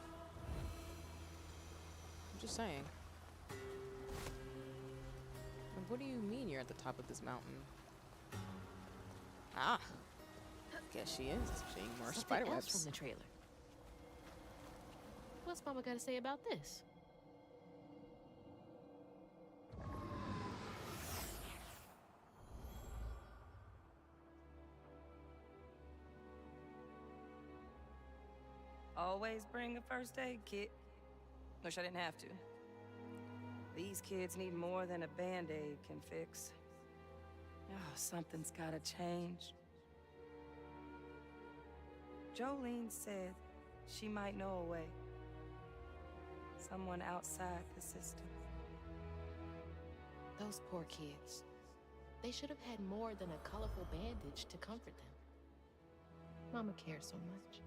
[SPEAKER 1] I'm just saying. And what do you mean you're at the top of this mountain? Ah. Guess she is seeing more spider
[SPEAKER 2] Something else
[SPEAKER 1] webs.
[SPEAKER 2] from the trailer. What's Mama got to say about this?
[SPEAKER 7] Always bring a first aid kit. Wish I didn't have to. These kids need more than a band-aid can fix. Oh, something's gotta change. Jolene said she might know a way. Someone outside the system.
[SPEAKER 2] Those poor kids. They should have had more than a colorful bandage to comfort them. Mama cares so much.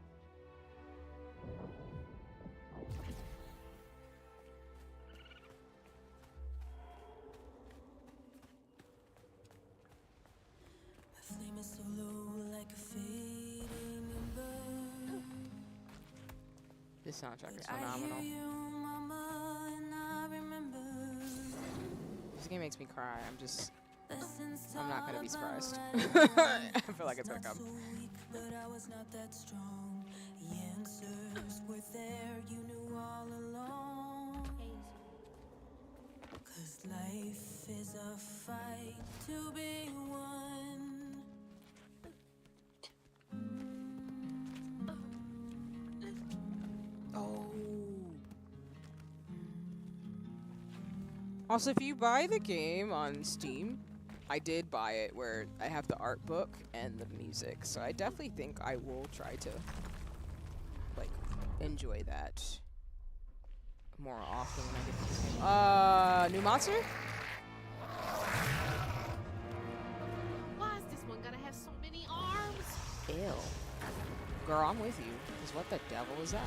[SPEAKER 8] My flame is so low, like a fading ember.
[SPEAKER 1] This soundtrack is
[SPEAKER 8] I
[SPEAKER 1] phenomenal.
[SPEAKER 8] hear you, mama, and I remember.
[SPEAKER 1] This game makes me cry.
[SPEAKER 8] Lessons
[SPEAKER 1] I'm not gonna be
[SPEAKER 8] taught
[SPEAKER 1] surprised.
[SPEAKER 8] about
[SPEAKER 1] I feel like it's gonna
[SPEAKER 8] not
[SPEAKER 1] come.
[SPEAKER 8] so weak, but I was not that strong. The answers were there, you knew all along. 'Cause life is a fight. to be one.
[SPEAKER 1] Oh. Also, if you buy the game on Steam, I did buy it where I have the art book and the music, so I definitely think I will try to like enjoy that more often when I get this game. New monster?
[SPEAKER 2] Why is this one gonna have so many arms?
[SPEAKER 1] Ew. Girl, I'm with you. Cause what the devil is that?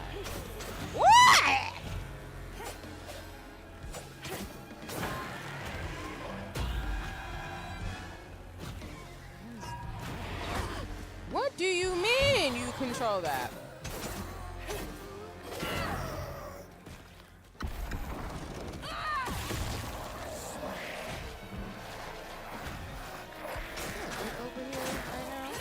[SPEAKER 1] What? What do you mean you control that? Over here right now.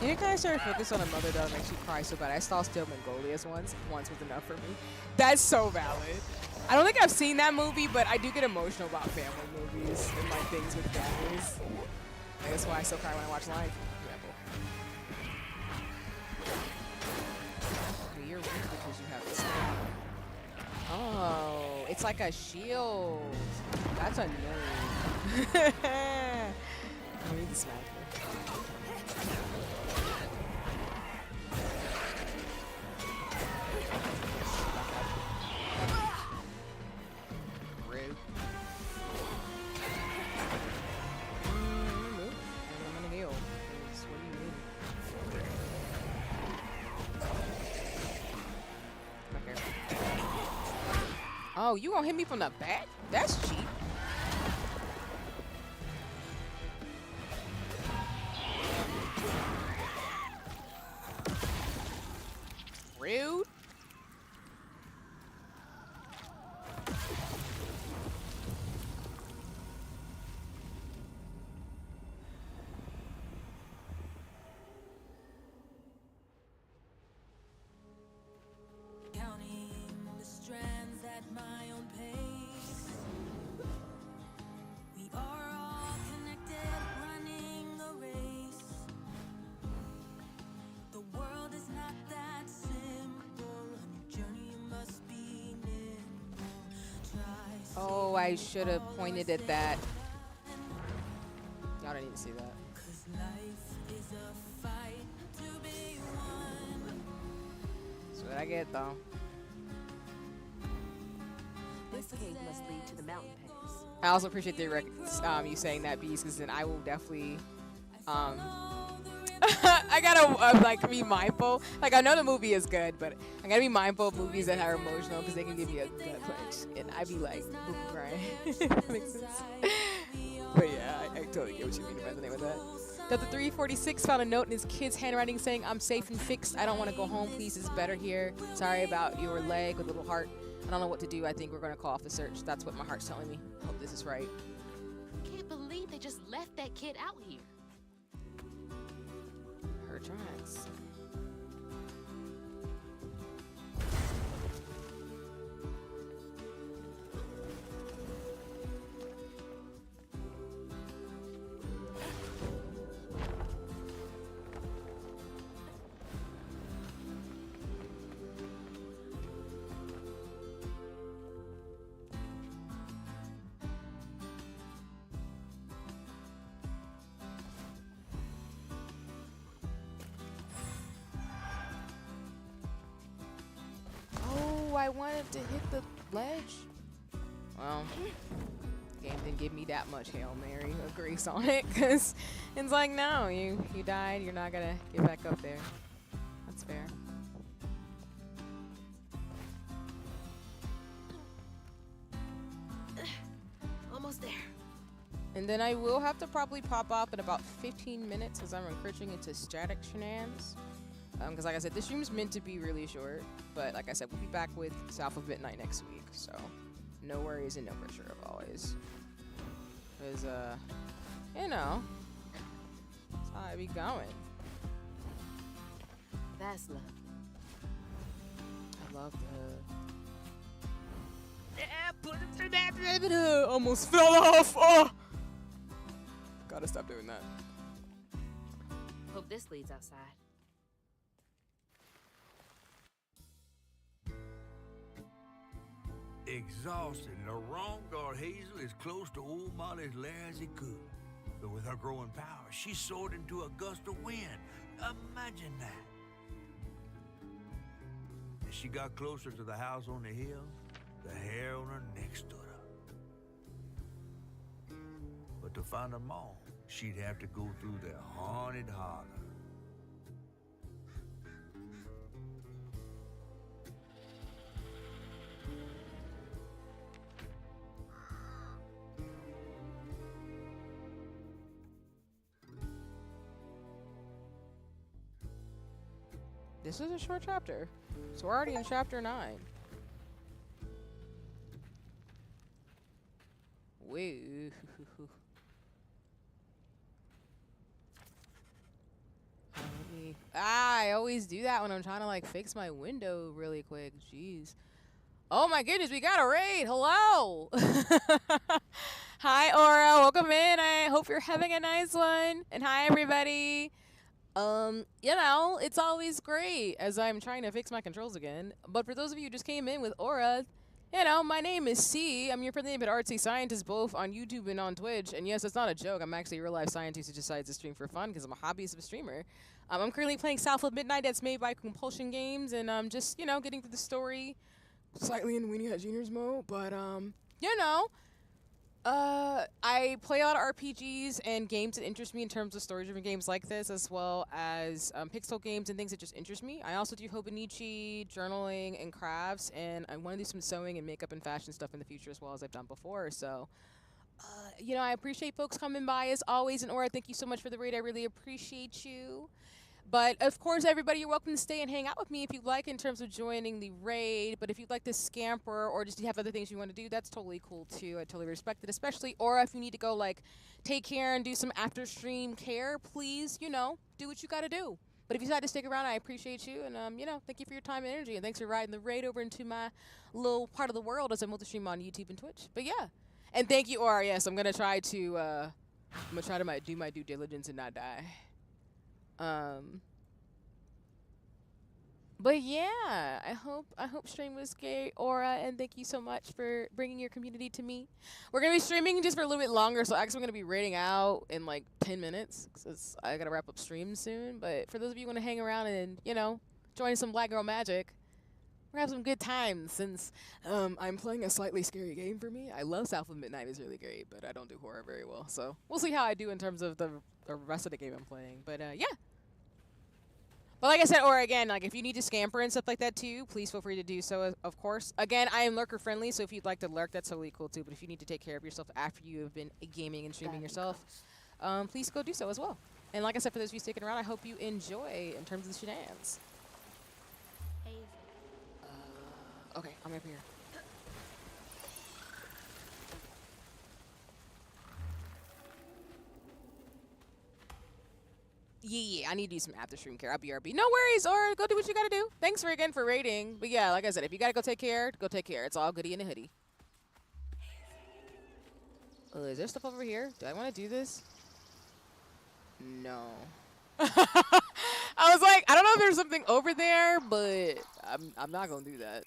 [SPEAKER 1] You kind of started focus on a mother that makes you cry so bad. I saw Still Mongolia's once was enough for me. That's so valid. I don't think I've seen that movie, but I do get emotional about family movies and like things with families. And that's why I still cry when I watch Lion King. You're weak because you have this. Oh, it's like a shield. That's annoying. I need the sniper. Oh, you gonna hit me from the back? That's cheap. Rude.
[SPEAKER 8] Counting the strands at my own pace. We are all connected, running a race. The world is not that simple. On your journey, you must be nimble. Try
[SPEAKER 1] Oh, I should have pointed at that. Y'all didn't even see that.
[SPEAKER 8] 'cause life is a fight to be won.
[SPEAKER 1] That's what I get though.
[SPEAKER 9] This cave must lead to the mountain pass.
[SPEAKER 1] I also appreciate the you saying that, Beast, because then I will definitely I gotta like be mindful. Like I know the movie is good, but I gotta be mindful of movies that are emotional because they can give me a gut punch, and I'd be like crying. If that makes sense. But yeah, I totally get what you mean to resonate with that. Delta 346 found a note in his kid's handwriting saying, "I'm safe and fixed. I don't want to go home. Please, it's better here. Sorry about your leg with a little heart. I don't know what to do. I think we're gonna call off the search. That's what my heart's telling me. Hope this is right."
[SPEAKER 2] Can't believe they just left that kid out here.
[SPEAKER 1] Her tracks. I wanted to hit the ledge. Well, game didn't give me that much Hail Mary of grace on it, because it's like, no, you died, you're not gonna get back up there. That's fair.
[SPEAKER 2] Almost there.
[SPEAKER 1] And then I will have to probably pop off in about 15 minutes because I'm encroaching into static shenanigans. Because like I said, this stream's meant to be really short, but like I said, we'll be back with South of Midnight next week, so no worries and no pressure as always. Because, you know, that's how I be going.
[SPEAKER 2] That's lovely.
[SPEAKER 1] I love the... Yeah, put it through that... Almost fell off! Oh! Gotta stop doing that.
[SPEAKER 2] Hope this leads outside.
[SPEAKER 3] Exhausted, Laurent got Hazel as close to old Molly's lair as he could. But with her growing power, she soared into a gust of wind. Imagine that. As she got closer to the house on the hill, the hair on her neck stood up. But to find them all, she'd have to go through the haunted holler.
[SPEAKER 1] This is a short chapter, so we're already in chapter 9. Woo. I always do that when I'm trying to like fix my window really quick. Jeez. Oh my goodness, we got a raid. Hello. Hi Aura, welcome in. I hope you're having a nice one. And hi everybody. You know, it's always great as I'm trying to fix my controls again. But for those of you who just came in with Aura, you know, my name is C. I'm your friendly but artsy scientist both on YouTube and on Twitch. And yes, it's not a joke. I'm actually a real-life scientist who decides to stream for fun because I'm a hobbyist of a streamer. I'm currently playing South of Midnight that's made by Compulsion Games. And I'm just, you know, getting through the story slightly in Weenie Hut Junior's mode. But, you know, I play a lot of RPGs and games that interest me in terms of story-driven games like this, as well as pixel games and things that just interest me. I also do hobonichi, journaling, and crafts, and I want to do some sewing and makeup and fashion stuff in the future as well as I've done before. So, you know, I appreciate folks coming by as always. And Aura, thank you so much for the raid. I really appreciate you. But, of course, everybody, you're welcome to stay and hang out with me if you'd like in terms of joining the raid. But if you'd like to scamper or just have other things you want to do, that's totally cool, too. I totally respect it, especially, or if you need to go, like, take care and do some after-stream care, please, you know, do what you got to do. But if you decide to stick around, I appreciate you. And, you know, thank you for your time and energy. And thanks for riding the raid over into my little part of the world as I multi-stream on YouTube and Twitch. But, yeah. And thank you, Aura. Yes, I'm going to try to, do my due diligence and not die. But yeah, I hope stream was great, Aura, and thank you so much for bringing your community to me. We're gonna be streaming just for a little bit longer, so actually I'm gonna be raiding out in like 10 minutes because I gotta wrap up stream soon. But for those of you who wanna hang around and join some Black Girl Magic, we're gonna have some good times since I'm playing a slightly scary game for me. I love South of Midnight, it's really great, but I don't do horror very well, so we'll see how I do in terms of the rest of the game I'm playing. But yeah. But like I said, or again, like if you need to scamper and stuff like that too, please feel free to do so, of course. Again, I am lurker friendly, so if you'd like to lurk, that's totally cool too. But if you need to take care of yourself after you have been gaming and streaming yourself, please go do so as well. And like I said, for those of you sticking around, I hope you enjoy in terms of the shenanigans. Okay, I'm up here. Yeah, I need to do some after stream care. I'll BRB. No worries, or go do what you gotta do. Thanks again for raiding. But yeah, like I said, if you gotta go take care, go take care. It's all goody in a hoodie. Is there stuff over here? Do I want to do this? No. I was like, I don't know if there's something over there, but I'm not gonna do that.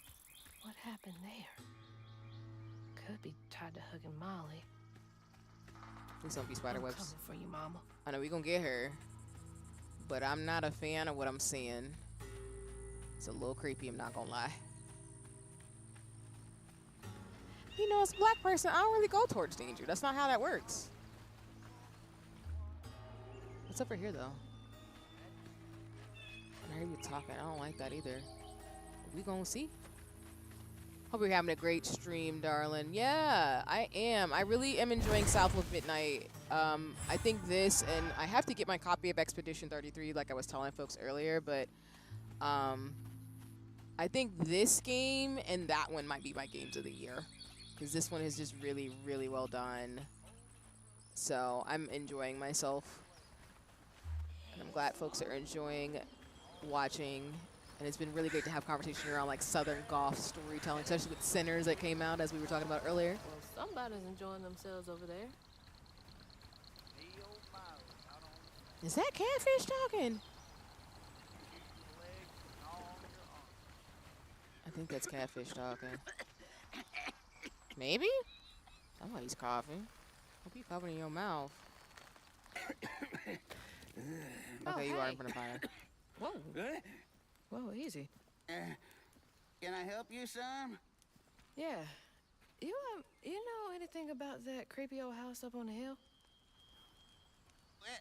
[SPEAKER 2] What happened there? Could be tied to hugging Molly.
[SPEAKER 1] Please don't be spider webs.
[SPEAKER 2] Coming for you, Mama.
[SPEAKER 1] I know we gonna get her, but I'm not a fan of what I'm seeing. It's a little creepy, I'm not gonna lie. You know, as a black person, I don't really go towards danger. That's not how that works. What's over here, though? I hear you talking. I don't like that either. We gonna see. Hope you're having a great stream, darling. Yeah, I am. I really am enjoying South of Midnight. I think this, and I have to get my copy of Expedition 33, like I was telling folks earlier, but I think this game and that one might be my games of the year, because this one is just really, really well done. So I'm enjoying myself, and I'm glad folks are enjoying watching. And it's been really great to have conversation around like Southern Goth storytelling, especially with Sinners that came out as we were talking about earlier.
[SPEAKER 2] Well, somebody's enjoying themselves over there.
[SPEAKER 1] Is that Catfish talking? I think that's Catfish talking. Maybe? Somebody's coughing. Hope you coughing in your mouth. Okay, you are in front of fire.
[SPEAKER 2] Whoa. Whoa, easy.
[SPEAKER 10] Can I help you, son?
[SPEAKER 2] Yeah. You know anything about that creepy old house up on the hill?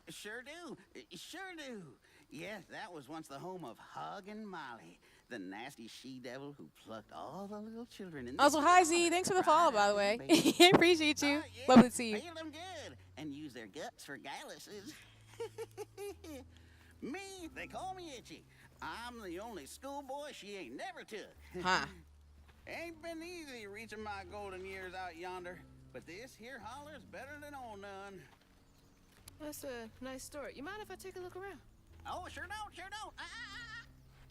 [SPEAKER 10] Sure do. Sure do. Yes, that was once the home of Hug and Molly, the nasty she-devil who plucked all the little children in the
[SPEAKER 1] Also, hi Z, thanks for the follow, by the way. I appreciate you. Lovely to see you.
[SPEAKER 10] Feel them good and use their guts for galluses. Me, they call me Itchy. I'm the only schoolboy she ain't never took.
[SPEAKER 1] Huh.
[SPEAKER 10] Ain't been easy reaching my golden years out yonder, but this here holler's better than old none.
[SPEAKER 2] That's a nice story. You mind if I take a look around?
[SPEAKER 10] Oh, sure don't, sure don't.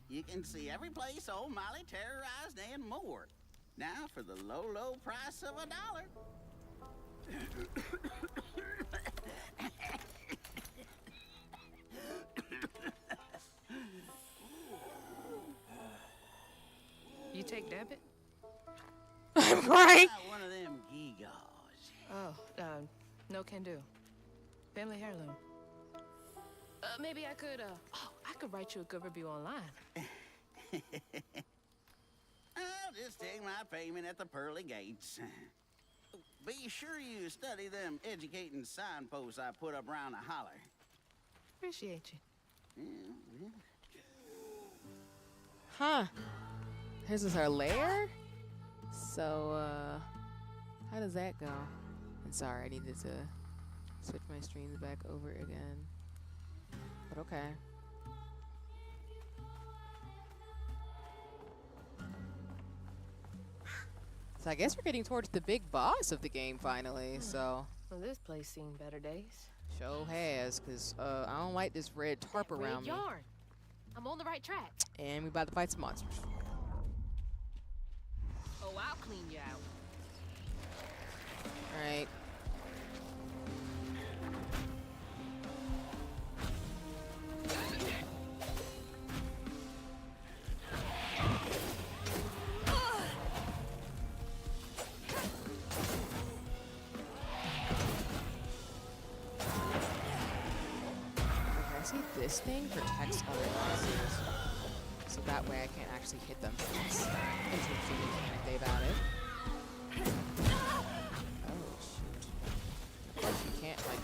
[SPEAKER 10] You can see every place old Molly terrorized and more. Now for the low, low price of $1.
[SPEAKER 2] You take debit?
[SPEAKER 1] I'm crying.
[SPEAKER 10] One of them gewgaws.
[SPEAKER 2] Oh, no can do. Family heirloom. Maybe I could, I could write you a good review online.
[SPEAKER 10] I'll just take my payment at the pearly gates. Be sure you study them educating signposts I put up around the holler.
[SPEAKER 2] Appreciate you.
[SPEAKER 1] Huh. This is her lair? So, how does that go? I'm sorry, I needed to switch my streams back over again. But okay. So I guess we're getting towards the big boss of the game finally, so.
[SPEAKER 2] Well, this place seen better days.
[SPEAKER 1] Show has, because I don't like this red tarp around me.
[SPEAKER 2] Yarn. I'm on the right track.
[SPEAKER 1] And we about to fight some monsters.
[SPEAKER 2] Oh, I'll clean you out.
[SPEAKER 1] Alright. This thing protects other bosses, so that way I can't actually hit them. It's interesting mechanic they've added. Oh shoot! Of course you can't like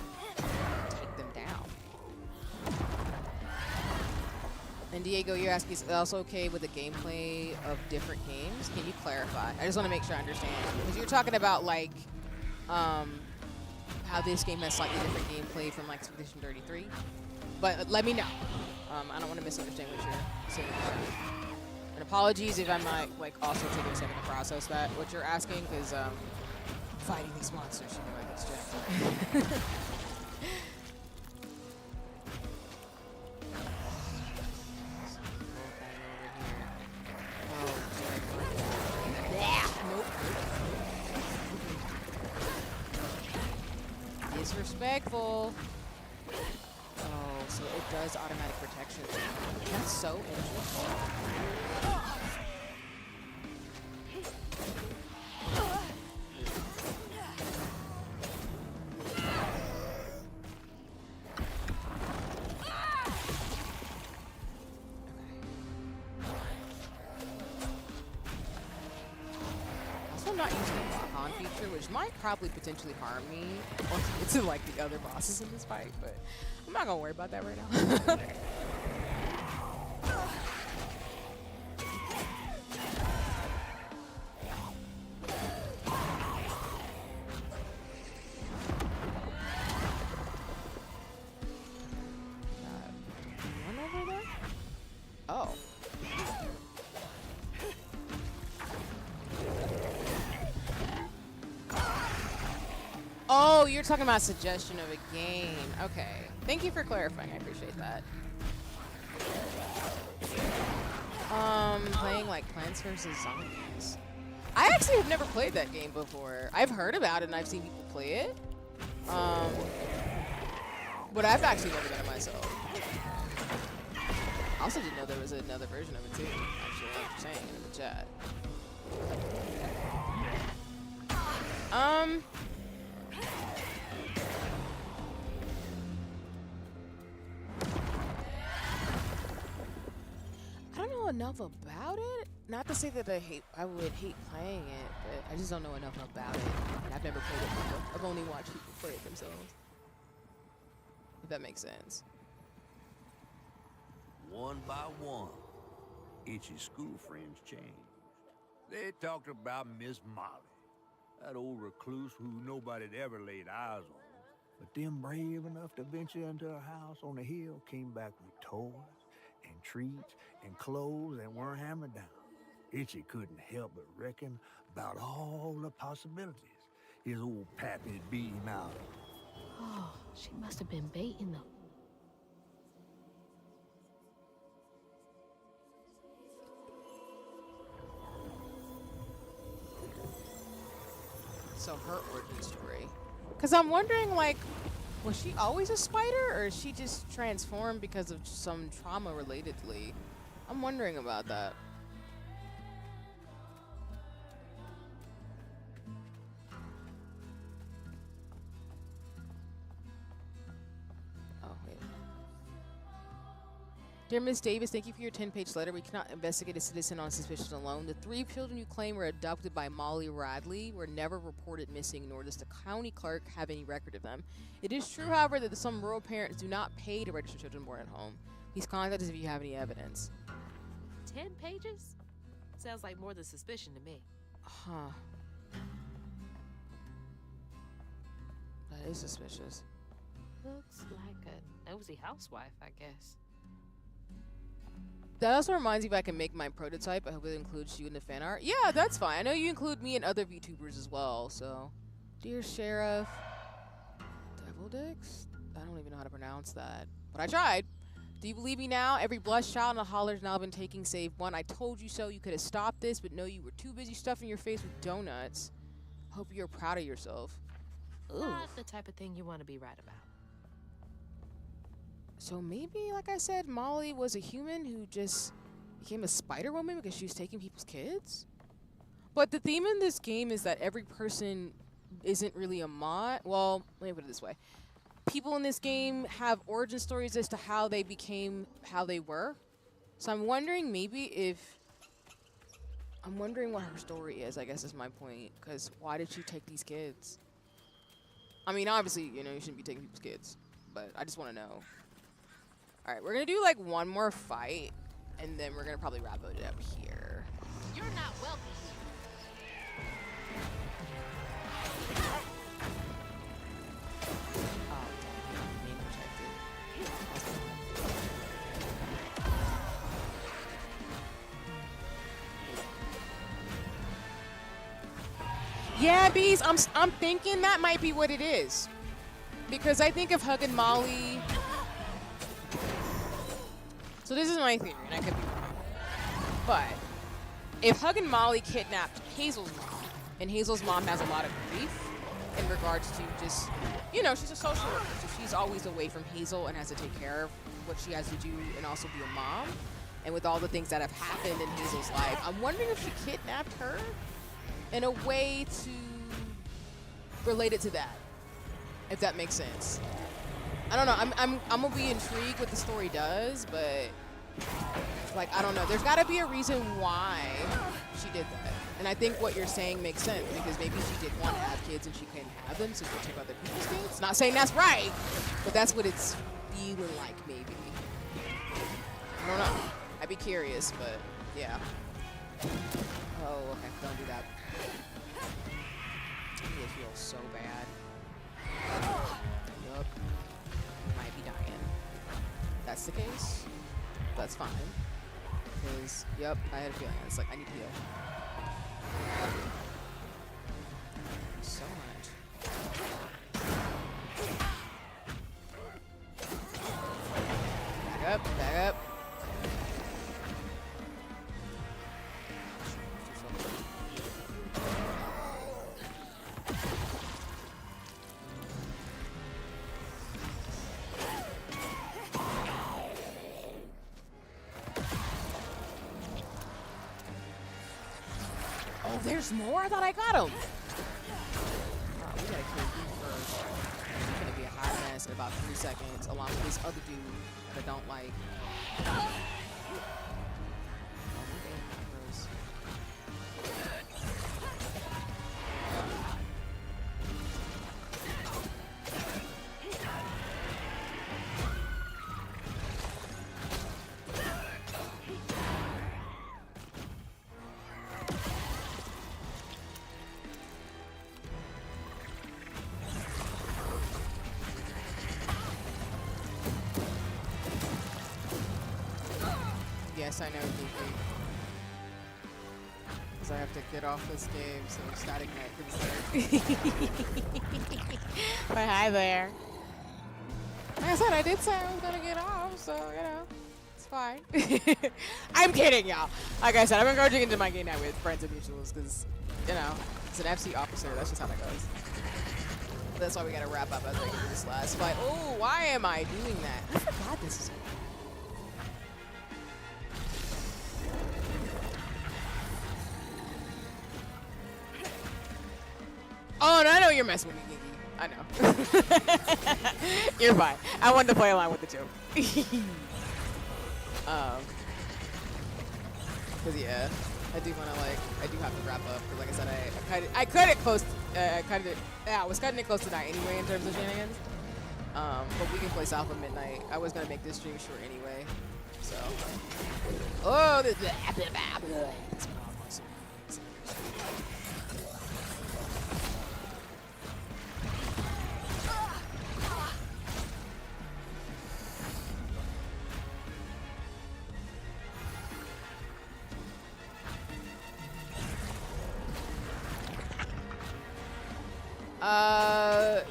[SPEAKER 1] take them down. And Diego, you're asking, is it also okay with the gameplay of different games? Can you clarify? I just want to make sure I understand, because you're talking about like how this game has slightly different gameplay from like Expedition 33. But let me know. I don't want to misunderstand what you're saying. And apologies if I'm not like also taking a second to process that what you're asking, because fighting these monsters, you know, like it's jacked. Nope. Disrespectful. Oh, so it does automatic protection. That's so interesting. Also, I'm not using the lock-on feature, which might probably potentially harm me once we get to like the other bosses in this fight, but I'm not gonna worry about that right now. One over there? Oh. you're talking about suggestion of a game. Okay. Thank you for clarifying. I appreciate that. Playing like Plants vs. Zombies. I actually have never played that game before. I've heard about it and I've seen people play it. But I've actually never done it myself. I also didn't know there was another version of it too. Actually, like you're saying in the chat. I don't know enough about it. Not to say that I would hate playing it, but I just don't know enough about it. And I've never played it before. I've only watched people play it themselves. If that makes sense.
[SPEAKER 3] One by one, Itchy's school friends changed. They talked about Miss Molly, that old recluse who nobody'd ever laid eyes on. But them brave enough to venture into her house on the hill came back with toys and treats and clothes that weren't hammered down. Itchy couldn't help but reckon about all the possibilities his old pappy'd beat him out of.
[SPEAKER 2] Oh, she must have been baiting them.
[SPEAKER 1] So her origin story. Because I'm wondering, like, was she always a spider, or is she just transformed because of some trauma relatedly? I'm wondering about that. Oh, wait. Dear Miss Davis, thank you for your 10-page letter. We cannot investigate a citizen on suspicion alone. The 3 children you claim were adopted by Molly Radley were never reported missing, nor does the county clerk have any record of them. It is true, however, that some rural parents do not pay to register children born at home. Please contact us if you have any evidence.
[SPEAKER 2] 10 pages? Sounds like more than suspicion to me.
[SPEAKER 1] Huh. That is suspicious.
[SPEAKER 2] Looks like a nosy housewife, I guess.
[SPEAKER 1] That also reminds me if I can make my prototype. I hope it includes you in the fan art. Yeah, that's fine. I know you include me and other VTubers as well, so. Dear Sheriff. Devil Dicks? I don't even know how to pronounce that. But I tried. Do you believe me now? Every blush child in the holler's now been taking save one. I told you so. You could have stopped this, but no, you were too busy stuffing your face with donuts. Hope you're proud of yourself. Ooh.
[SPEAKER 2] Not the type of thing you want to be right about.
[SPEAKER 1] So maybe, like I said, Molly was a human who just became a Spider Woman because she was taking people's kids? But the theme in this game is that every person isn't really a mod. Well, let me put it this way. People in this game have origin stories as to how they became how they were. So I'm wondering I'm wondering what her story is, I guess is my point. Because why did she take these kids? I mean, obviously, you know, you shouldn't be taking people's kids. But I just want to know. Alright, we're going to do like one more fight. And then we're going to probably wrap it up here.
[SPEAKER 2] You're not welcome here.
[SPEAKER 1] Oh, damn. Name protected. Yeah, Bees, I'm thinking that might be what it is. Because I think of Hug and Molly. So this is my theory, and I could be wrong. But if Hug and Molly kidnapped Hazel's mom, and Hazel's mom has a lot of grief in regards to just, you know, she's a social worker, so she's always away from Hazel and has to take care of what she has to do and also be a mom. And with all the things that have happened in Hazel's life, I'm wondering if she kidnapped her in a way to relate it to that, if that makes sense. I don't know. I'm gonna be intrigued what the story does, but like I don't know. There's got to be a reason why she did that, and I think what you're saying makes sense because maybe she did want to have kids and she couldn't have them, so she took other people's kids. Not saying that's right, but that's what it's feeling like maybe. I don't know. I'd be curious, but yeah. Oh, okay. Don't do that. It feels so bad. Yup. Might be dying. That's the case. That's fine. Because, yep, I had a feeling. It's like, I need to heal. So much. up, back up. Oh, there's more? I thought I got him. Oh, we gotta kill you first. It's gonna be a hot mess in about 3 seconds, along with this other dude that I don't like. Yes, I know, Goofy. Because I have to get off this game, so Static Knight can start. But hi there. Like I said, I did say I was gonna get off, so, you know, it's fine. I'm kidding, y'all. Like I said, I'm encouraging into my game night with friends and mutuals, because, you know, it's an FC officer. That's just how that goes. That's why we gotta wrap up as I get to this last fight. Oh, why am I doing that? I forgot this is. Oh, no, I know you're messing with me, Gigi. I know. You're fine. I wanted to play along with the joke. Cause yeah, I do want to I do have to wrap up. Cause like I said, I cut it close. I was cutting it close to 9 anyway in terms of shenanigans. But we can play South of Midnight. I was gonna make this stream short anyway. So. Oh, this.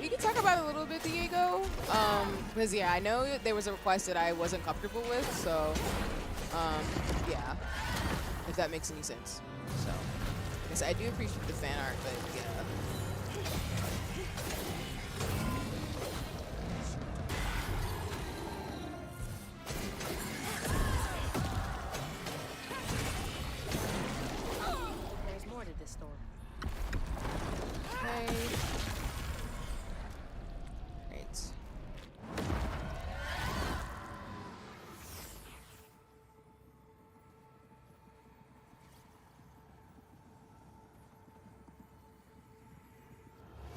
[SPEAKER 1] We can talk about it a little bit, Diego. Because yeah, I know there was a request that I wasn't comfortable with, so yeah, if that makes any sense. So, I guess I do appreciate the fan art, but yeah.
[SPEAKER 2] There's more to this story.
[SPEAKER 1] Okay.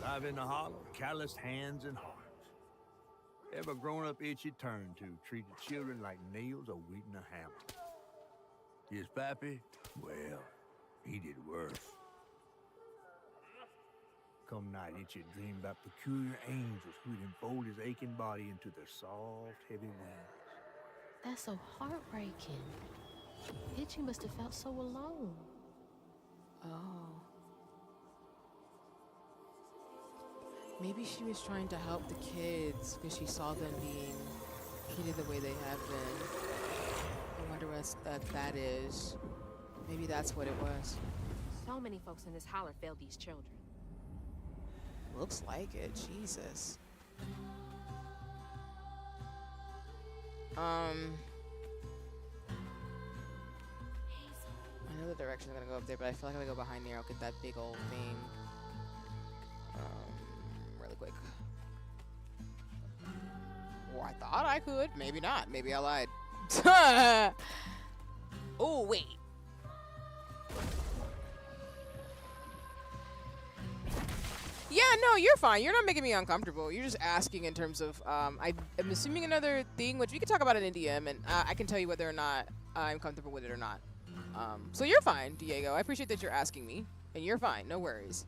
[SPEAKER 3] Live in the hollow, calloused hands and hearts. Ever grown-up itchy turn to treated children like nails or wheating a hammer. His pappy, well, he did worse. Come night, itchy dream about peculiar angels who'd enfold his aching body into their soft, heavy wings.
[SPEAKER 2] That's so heartbreaking. Itchy must have felt so alone.
[SPEAKER 1] Oh. Maybe she was trying to help the kids because she saw them being treated the way they have been. I wonder what that is. Maybe that's what it was.
[SPEAKER 2] So many folks in this holler failed these children.
[SPEAKER 1] Looks like it. Jesus. I know the direction I'm gonna go up there, but I feel like if I go behind there, I'll get that big old thing. Really quick. Or I thought I could. Maybe not. Maybe I lied. Oh, wait. Yeah, no, you're fine. You're not making me uncomfortable. You're just asking in terms of, I'm assuming another thing, which we can talk about it in DM, and I can tell you whether or not I'm comfortable with it or not. So you're fine, Diego. I appreciate that you're asking me, and you're fine. No worries.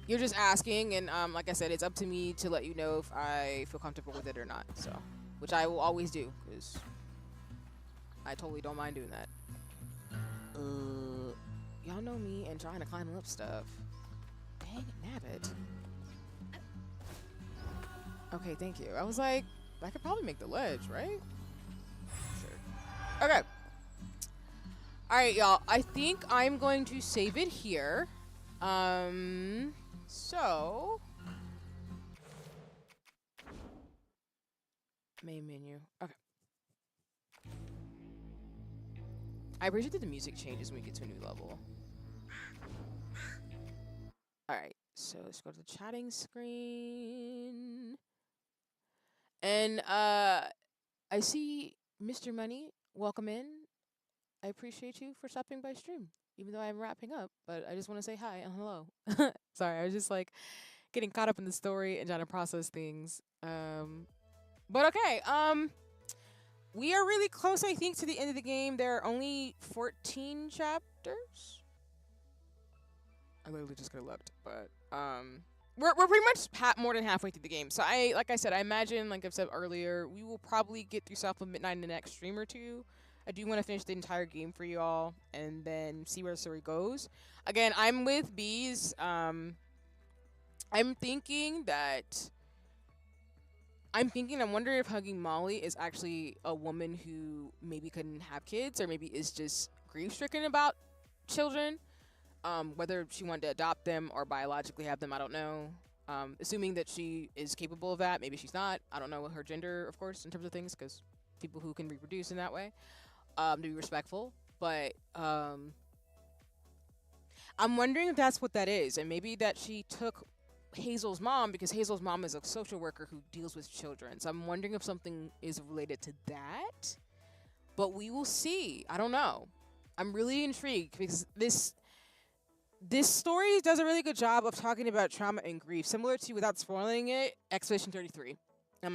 [SPEAKER 1] You're just asking, and like I said, it's up to me to let you know if I feel comfortable with it or not. So, which I will always do, because I totally don't mind doing that. Y'all know me and trying to climb up stuff. Dang nabbit. Okay, thank you. I was like, I could probably make the ledge, right? Sure. Okay. All right, y'all. I think I'm going to save it here. So main menu. Okay. I appreciate that the music changes when we get to a new level. All right. So let's go to the chatting screen. And I see Mr. Money. Welcome in. I appreciate you for stopping by stream, even though I'm wrapping up. But I just want to say hi and hello. Sorry, I was just like getting caught up in the story and trying to process things. But okay. We are really close, I think, to the end of the game. There are only 14 chapters. I literally just could have looked, but we're pretty much more than halfway through the game. So like I said, I imagine, like I've said earlier, we will probably get through South of Midnight in the next stream or two. I do want to finish the entire game for you all and then see where the story goes. Again, I'm with Bees. I'm thinking, I wonder if Hugging Molly is actually a woman who maybe couldn't have kids or maybe is just grief-stricken about children. Whether she wanted to adopt them or biologically have them, I don't know. Assuming that she is capable of that, maybe she's not. I don't know her gender, of course, in terms of things, because people who can reproduce in that way, to be respectful. But I'm wondering if that's what that is, and maybe that she took Hazel's mom because Hazel's mom is a social worker who deals with children. So I'm wondering if something is related to that. But we will see. I don't know. I'm really intrigued because this story does a really good job of talking about trauma and grief, similar to, without spoiling it, Expedition 33.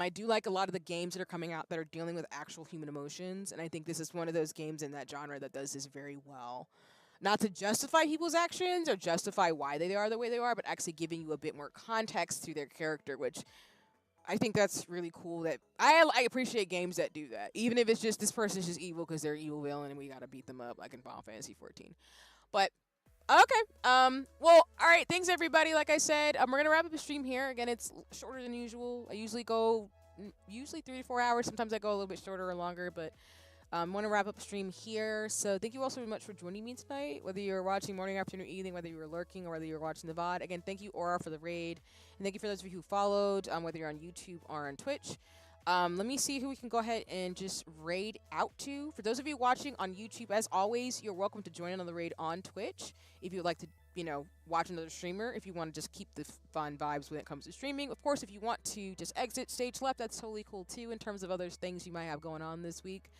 [SPEAKER 1] I do like a lot of the games that are coming out that are dealing with actual human emotions, and I think this is one of those games in that genre that does this very well. Not to justify people's actions or justify why they are the way they are, but actually giving you a bit more context to their character, which I think that's really cool. That I appreciate games that do that, even if it's just this person's just evil because they're an evil villain and we gotta beat them up, like in Final Fantasy 14. But okay. Well, all right. Thanks, everybody. Like I said, we're going to wrap up the stream here. Again, it's shorter than usual. I usually go 3 to 4 hours. Sometimes I go a little bit shorter or longer, but I want to wrap up the stream here. So thank you all so much for joining me tonight, whether you're watching morning, afternoon, evening, whether you were lurking or whether you were watching the VOD. Again, thank you, Aura, for the raid. And thank you for those of you who followed, whether you're on YouTube or on Twitch. Let me see who we can go ahead and just raid out to. For those of you watching on YouTube, as always, you're welcome to join in on the raid on Twitch. If you would like to, watch another streamer, if you want to just keep the fun vibes when it comes to streaming. Of course, if you want to just exit stage left, that's totally cool too, in terms of other things you might have going on this week.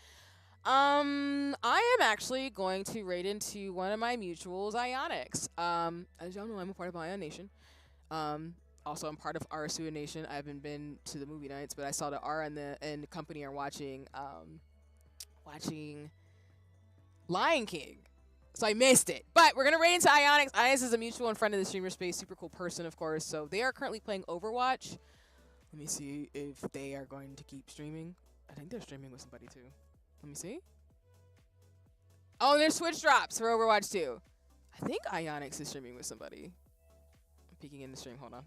[SPEAKER 1] I am actually going to raid into one of my mutuals, Ionics. As y'all know, I'm a part of Ion Nation. Also, I'm part of Arasua Nation. I haven't been to the movie nights, but I saw that Ara and the company are watching Lion King. So I missed it. But we're going to raid into Ionics. Ionics is a mutual and friend of the streamer space. Super cool person, of course. So they are currently playing Overwatch. Let me see if they are going to keep streaming. I think they're streaming with somebody, too. Let me see. Oh, there's Switch drops for Overwatch 2. I think Ionics is streaming with somebody. Peeking in the stream, hold on.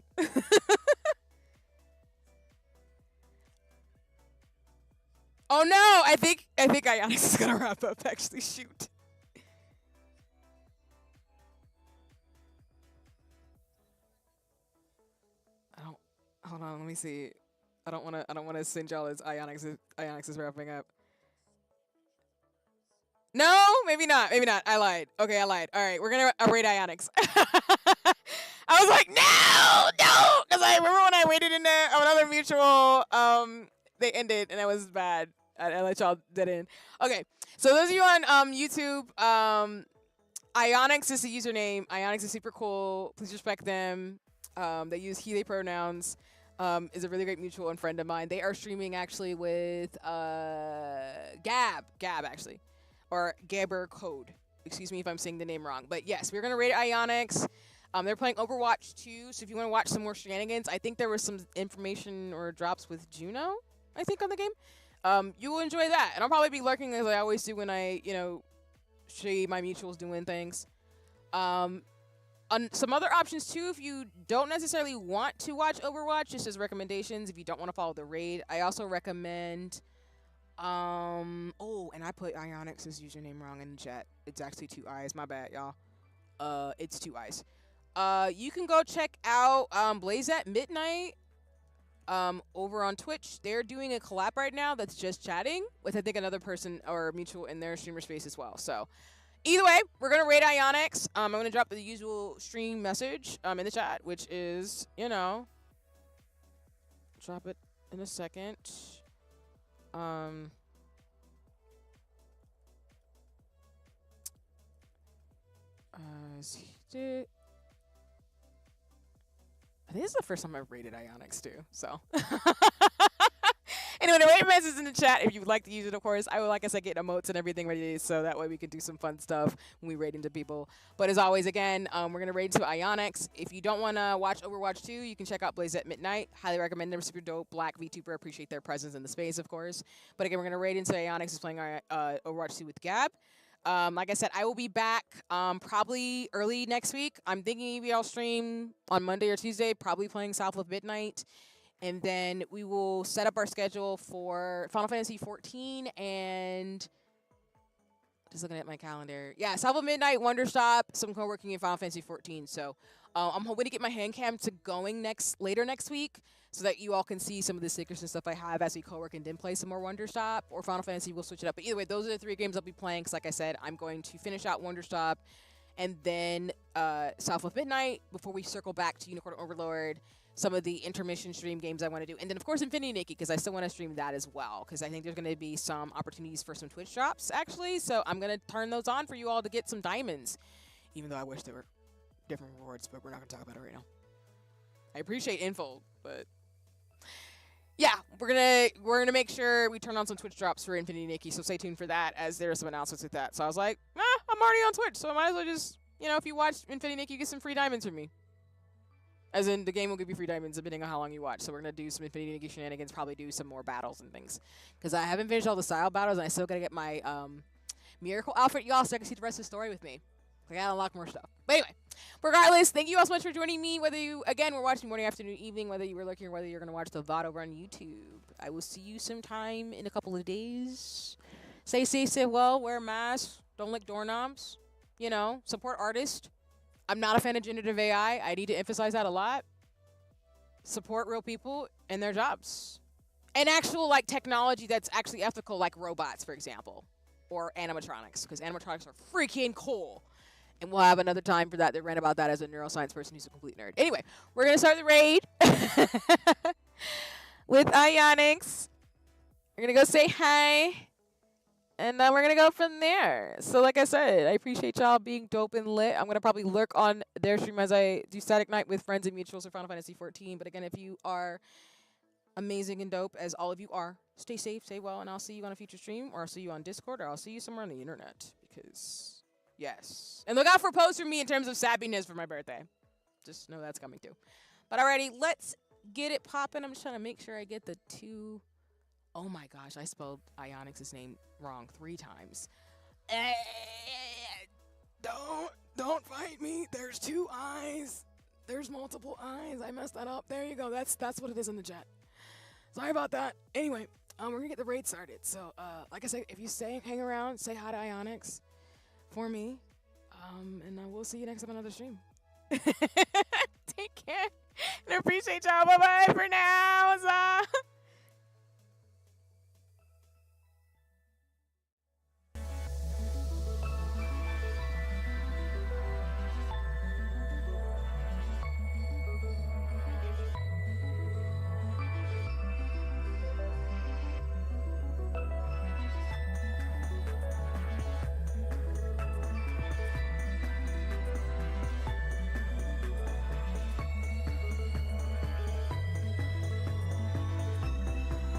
[SPEAKER 1] Oh no, I think Ionics is gonna wrap up, actually. Shoot. Hold on, let me see. I don't wanna send y'all as Ionics is wrapping up. No, maybe not. I lied. Okay, I lied. All right, we're gonna raid Ionics. I was like, no, because I remember when I waited in there on another mutual, they ended, and that was bad. I let y'all dead in. Okay, so those of you on YouTube, Ionics is the username. Ionics is super cool. Please respect them. They use he, they pronouns. Is a really great mutual and friend of mine. They are streaming actually with Gab actually, or Gabber Code. Excuse me if I'm saying the name wrong, but yes, we're gonna raid Ionics. They're playing Overwatch 2, so if you want to watch some more shenanigans, I think there was some information or drops with Juno, I think, on the game. You will enjoy that, and I'll probably be lurking as I always do when I, see my mutuals doing things. some other options too, if you don't necessarily want to watch Overwatch, just as recommendations, if you don't want to follow the raid, I also recommend. Oh, and I put Ionix's username wrong in the chat. It's actually 2 eyes. My bad, y'all. It's 2 eyes. You can go check out Blaze at Midnight. Over on Twitch, they're doing a collab right now that's just chatting with I think another person or mutual in their streamer space as well. So. Either way, we're going to raid Ionix. I'm going to drop the usual stream message in the chat, which is, you know, drop it in a second. This is the first time I've raided Ionix too, so. Anyway, the raid message is in the chat if you would like to use it, of course. I would, like I said, get emotes and everything ready so that way we can do some fun stuff when we raid into people. But as always, again, we're going to raid into Ionix. If you don't want to watch Overwatch 2, you can check out Blaze at Midnight. Highly recommend them. Super dope. Black VTuber. Appreciate their presence in the space, of course. But again, we're going to raid into Ionix is playing our Overwatch 2 with Gab. Like I said, I will be back probably early next week. I'm thinking maybe I'll stream on Monday or Tuesday, probably playing South of Midnight. And then we will set up our schedule for Final Fantasy 14 and just looking at my calendar. Yeah, South of Midnight, Wonderstop, some co-working in Final Fantasy 14. So I'm hoping to get my hand cam to going later next week so that you all can see some of the stickers and stuff I have as we co-work and then play some more Wonderstop or Final Fantasy. We'll switch it up. But either way, those are the 3 games I'll be playing because, like I said, I'm going to finish out Wonderstop and then South of Midnight before we circle back to Unicorn Overlord. Some of the intermission stream games I want to do. And then, of course, Infinity Nikki, because I still want to stream that as well, because I think there's going to be some opportunities for some Twitch drops, actually. So I'm going to turn those on for you all to get some diamonds, even though I wish there were different rewards, but we're not going to talk about it right now. I appreciate info, but yeah, we're gonna make sure we turn on some Twitch drops for Infinity Nikki, so stay tuned for that, as there are some announcements with that. So I was like, I'm already on Twitch, so I might as well just, you know, if you watch Infinity Nikki, you get some free diamonds from me. As in, the game will give you free diamonds depending on how long you watch. So we're going to do some Infinity Nikki shenanigans, probably do some more battles and things. Because I haven't finished all the style battles, and I still got to get my Miracle outfit, y'all, so I can see the rest of the story with me. I got to unlock more stuff. But anyway, regardless, thank you all so much for joining me. Whether you, again, we're watching morning, afternoon, evening, whether you were looking or whether you're going to watch the VOD over on YouTube. I will see you sometime in a couple of days. Stay safe, stay well, wear a mask, don't lick doorknobs. You know, support artists. I'm not a fan of generative AI. I need to emphasize that a lot. Support real people and their jobs. And actual, like, technology that's actually ethical, like robots, for example. Or animatronics, because animatronics are freaking cool. And we'll have another time for that to rant about that as a neuroscience person who's a complete nerd. Anyway, we're going to start the raid with Ionix. We're going to go say hi. And then we're going to go from there. So like I said, I appreciate y'all being dope and lit. I'm going to probably lurk on their stream as I do Static Night with friends and mutuals for Final Fantasy 14. But again, if you are amazing and dope, as all of you are, stay safe, stay well, and I'll see you on a future stream, or I'll see you on Discord, or I'll see you somewhere on the internet. Because, yes. And look out for posts from me in terms of sappiness for my birthday. Just know that's coming too. But alrighty, let's get it popping. I'm just trying to make sure I get the 2... Oh my gosh, I spelled Ionix's name wrong 3 times. Don't fight me. There's 2 eyes. There's multiple eyes. I messed that up. There you go. That's what it is in the chat. Sorry about that. Anyway, we're gonna get the raid started. So, like I said, if you hang around, say hi to Ionix for me. And we'll see you next time on another stream. Take care. And I appreciate y'all. Bye-bye for now. What's up?